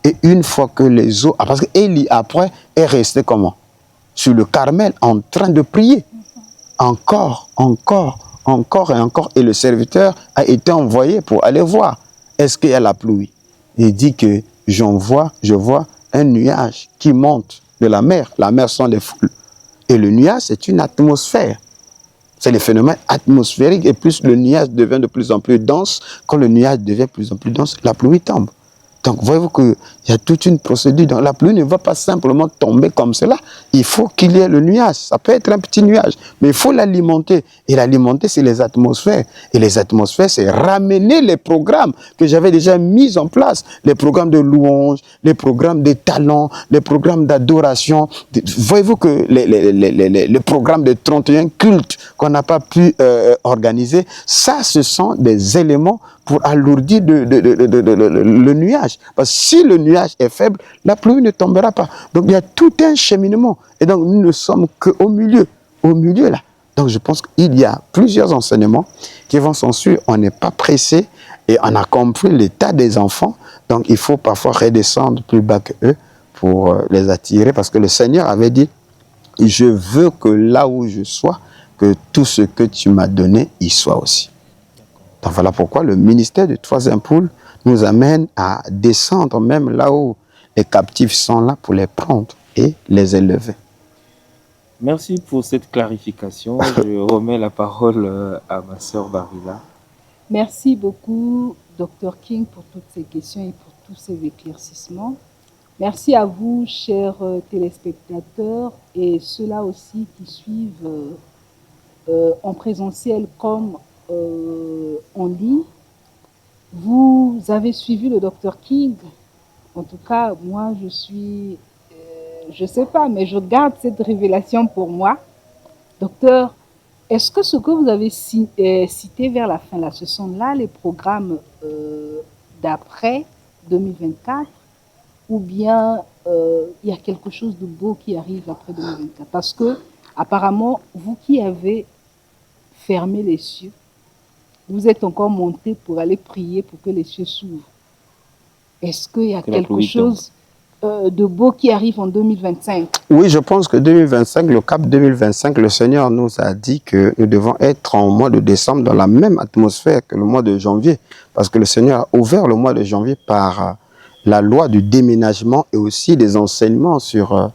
Et une fois que les eaux... Parce qu'Élie, après, est resté comment? Sur le Carmel, en train de prier. Encore et encore. Et le serviteur a été envoyé pour aller voir. Est-ce qu'il y a la pluie? Il dit que je vois un nuage qui monte de la mer. La mer sont les foules. Et le nuage, c'est une atmosphère. C'est le phénomène atmosphérique. Et plus le nuage devient de plus en plus dense, quand le nuage devient de plus en plus dense, la pluie tombe. Donc, voyez-vous qu'il y a toute une procédure. Donc, la pluie ne va pas simplement tomber comme cela. Il faut qu'il y ait le nuage. Ça peut être un petit nuage, mais il faut l'alimenter. Et l'alimenter, c'est les atmosphères. Et les atmosphères, c'est ramener les programmes que j'avais déjà mis en place. Les programmes de louange, les programmes de talent, les programmes d'adoration. Voyez-vous que les programmes de 31 cultes qu'on n'a pas pu organiser, ça, ce sont des éléments pour alourdir le nuage. Parce que si le nuage est faible, la pluie ne tombera pas. Donc il y a tout un cheminement. Et donc nous ne sommes qu'au milieu. Au milieu là. Donc je pense qu'il y a plusieurs enseignements qui vont s'en suivre. On n'est pas pressé et on a compris l'état des enfants. Donc il faut parfois redescendre plus bas qu'eux pour les attirer. Parce que le Seigneur avait dit, je veux que là où je sois, que tout ce que tu m'as donné, y soit aussi. Donc voilà pourquoi le ministère du troisième pôle nous amène à descendre même là où les captifs sont là pour les prendre et les élever. Merci pour cette clarification. Je remets la parole à ma sœur Barila. Merci beaucoup, Dr King, pour toutes ces questions et pour tous ces éclaircissements. Merci à vous, chers téléspectateurs, et ceux-là aussi qui suivent en présentiel comme en ligne. Vous avez suivi le Dr King. En tout cas, moi, je suis, je ne sais pas, mais je garde cette révélation pour moi. Docteur, est-ce que ce que vous avez cité vers la fin, là, ce sont là les programmes d'après 2024, ou bien il y a quelque chose de beau qui arrive après 2024? Parce que, apparemment, vous qui avez fermé les cieux, vous êtes encore monté pour aller prier pour que les cieux s'ouvrent. Est-ce qu'il y a quelque chose de beau qui arrive en 2025? Oui, je pense que 2025, le cap 2025, le Seigneur nous a dit que nous devons être en mois de décembre dans la même atmosphère que le mois de janvier. Parce que le Seigneur a ouvert le mois de janvier par la loi du déménagement et aussi des enseignements sur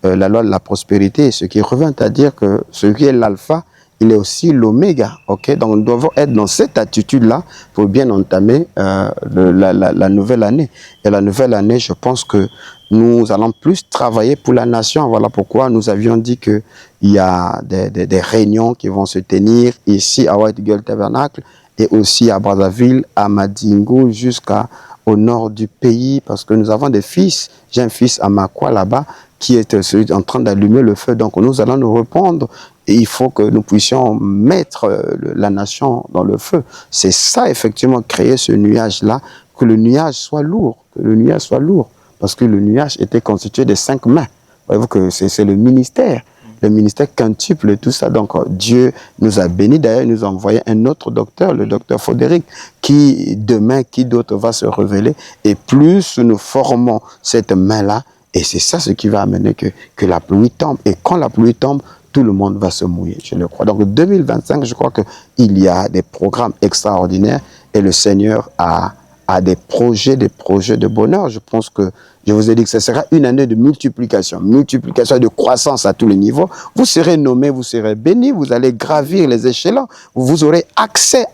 la loi de la prospérité. Ce qui revient à dire que ce qui est l'alpha, il est aussi l'oméga. Okay? Donc nous devons être dans cette attitude-là pour bien entamer la nouvelle année. Et la nouvelle année, je pense que nous allons plus travailler pour la nation. Voilà pourquoi nous avions dit qu'il y a des réunions qui vont se tenir ici à White Girl Tabernacle et aussi à Brazzaville, à Madingo, jusqu'au nord du pays, parce que nous avons des fils. J'ai un fils à Makwa là-bas qui est en train d'allumer le feu. Donc nous allons nous répondre et il faut que nous puissions mettre la nation dans le feu. C'est ça, effectivement, créer ce nuage-là, que le nuage soit lourd, que le nuage soit lourd. Parce que le nuage était constitué de 5 mains. Voyez-vous que c'est le ministère quintuple et tout ça. Donc Dieu nous a bénis. D'ailleurs, il nous a envoyé un autre docteur, le docteur Frédéric, qui demain, qui d'autre va se révéler. Et plus nous formons cette main-là, et c'est ça ce qui va amener que la pluie tombe. Et quand la pluie tombe, tout le monde va se mouiller, je le crois. Donc 2025, je crois qu'il y a des programmes extraordinaires et le Seigneur a des projets de bonheur. Je pense que je vous ai dit que ce sera une année de multiplication et de croissance à tous les niveaux. Vous serez nommés, vous serez bénis, vous allez gravir les échelons, vous aurez accès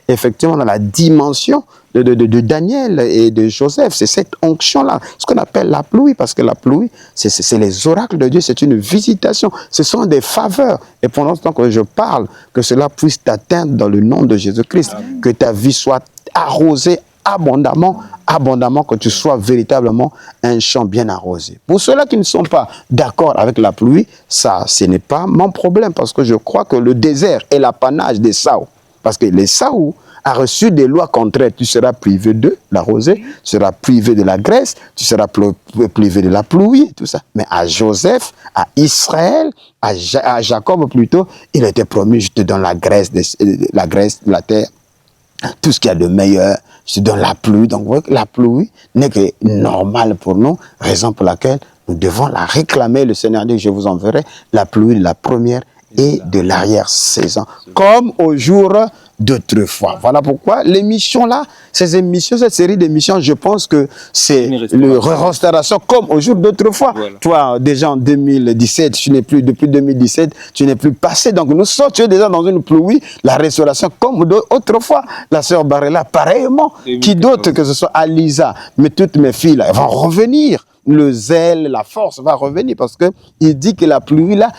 effectivement dans la dimension de Daniel et de Joseph. C'est cette onction-là, ce qu'on appelle la pluie, parce que la pluie, c'est les oracles de Dieu, c'est une visitation, ce sont des faveurs. Et pendant ce temps que je parle, que cela puisse t'atteindre dans le nom de Jésus-Christ, que ta vie soit arrosée abondamment, que tu sois véritablement un champ bien arrosé. Pour ceux-là qui ne sont pas d'accord avec la pluie, ça, ce n'est pas mon problème, parce que je crois que le désert est l'apanage des Saouls. Parce que les Saouls a reçu des lois contraires. Tu seras privé de la rosée, tu seras privé de la graisse, tu seras privé de la pluie, tout ça. Mais à Joseph, à Israël, à Jacob plutôt, il était promis, je te donne la graisse de la terre, tout ce qu'il y a de meilleur, je te donne la pluie. Donc la pluie n'est que normale pour nous, raison pour laquelle nous devons la réclamer. Le Seigneur dit que je vous enverrai la pluie de la première et de l'arrière-saison, comme au jour d'autrefois. Voilà pourquoi l'émission là, ces émissions, cette série d'émissions, je pense que c'est le restauration comme au jour d'autrefois. Voilà. Toi, déjà en 2017, tu n'es plus, depuis 2017, tu n'es plus passé. Donc nous sommes déjà dans une pluie, la restauration comme autrefois. La sœur Barilla, pareillement. Qui d'autre que ce soit Alisa, mais toutes mes filles là, elles vont revenir. Le zèle, la force va revenir parce que il dit que la pluie là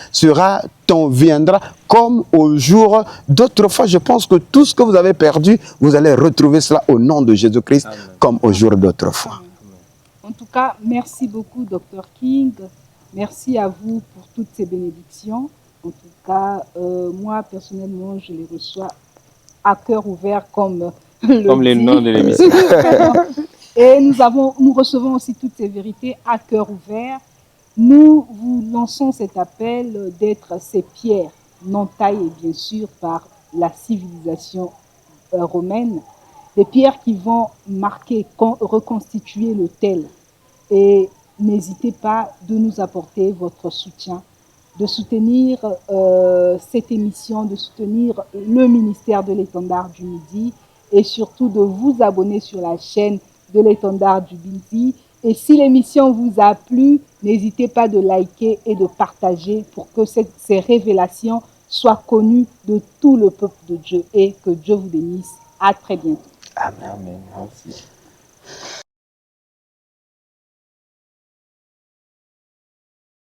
viendra comme au jour d'autrefois. Je pense que tout ce que vous avez perdu, vous allez retrouver cela au nom de Jésus-Christ comme au jour d'autrefois. En tout cas, merci beaucoup, Dr King. Merci à vous pour toutes ces bénédictions. En tout cas, moi, personnellement, je les reçois à cœur ouvert comme les noms de l'émission. Et nous recevons aussi toutes ces vérités à cœur ouvert. Nous vous lançons cet appel d'être ces pierres non taillées, bien sûr, par la civilisation romaine, des pierres qui vont marquer, reconstituer l'autel. Et n'hésitez pas de nous apporter votre soutien de soutenir cette émission, de soutenir le ministère de l'Étendard du Midi et surtout de vous abonner sur la chaîne de l'Étendard du Midi. Et si l'émission vous a plu, n'hésitez pas de liker et de partager pour que ces révélations soient connues de tout le peuple de Dieu et que Dieu vous bénisse. À très bientôt. Amen. Merci.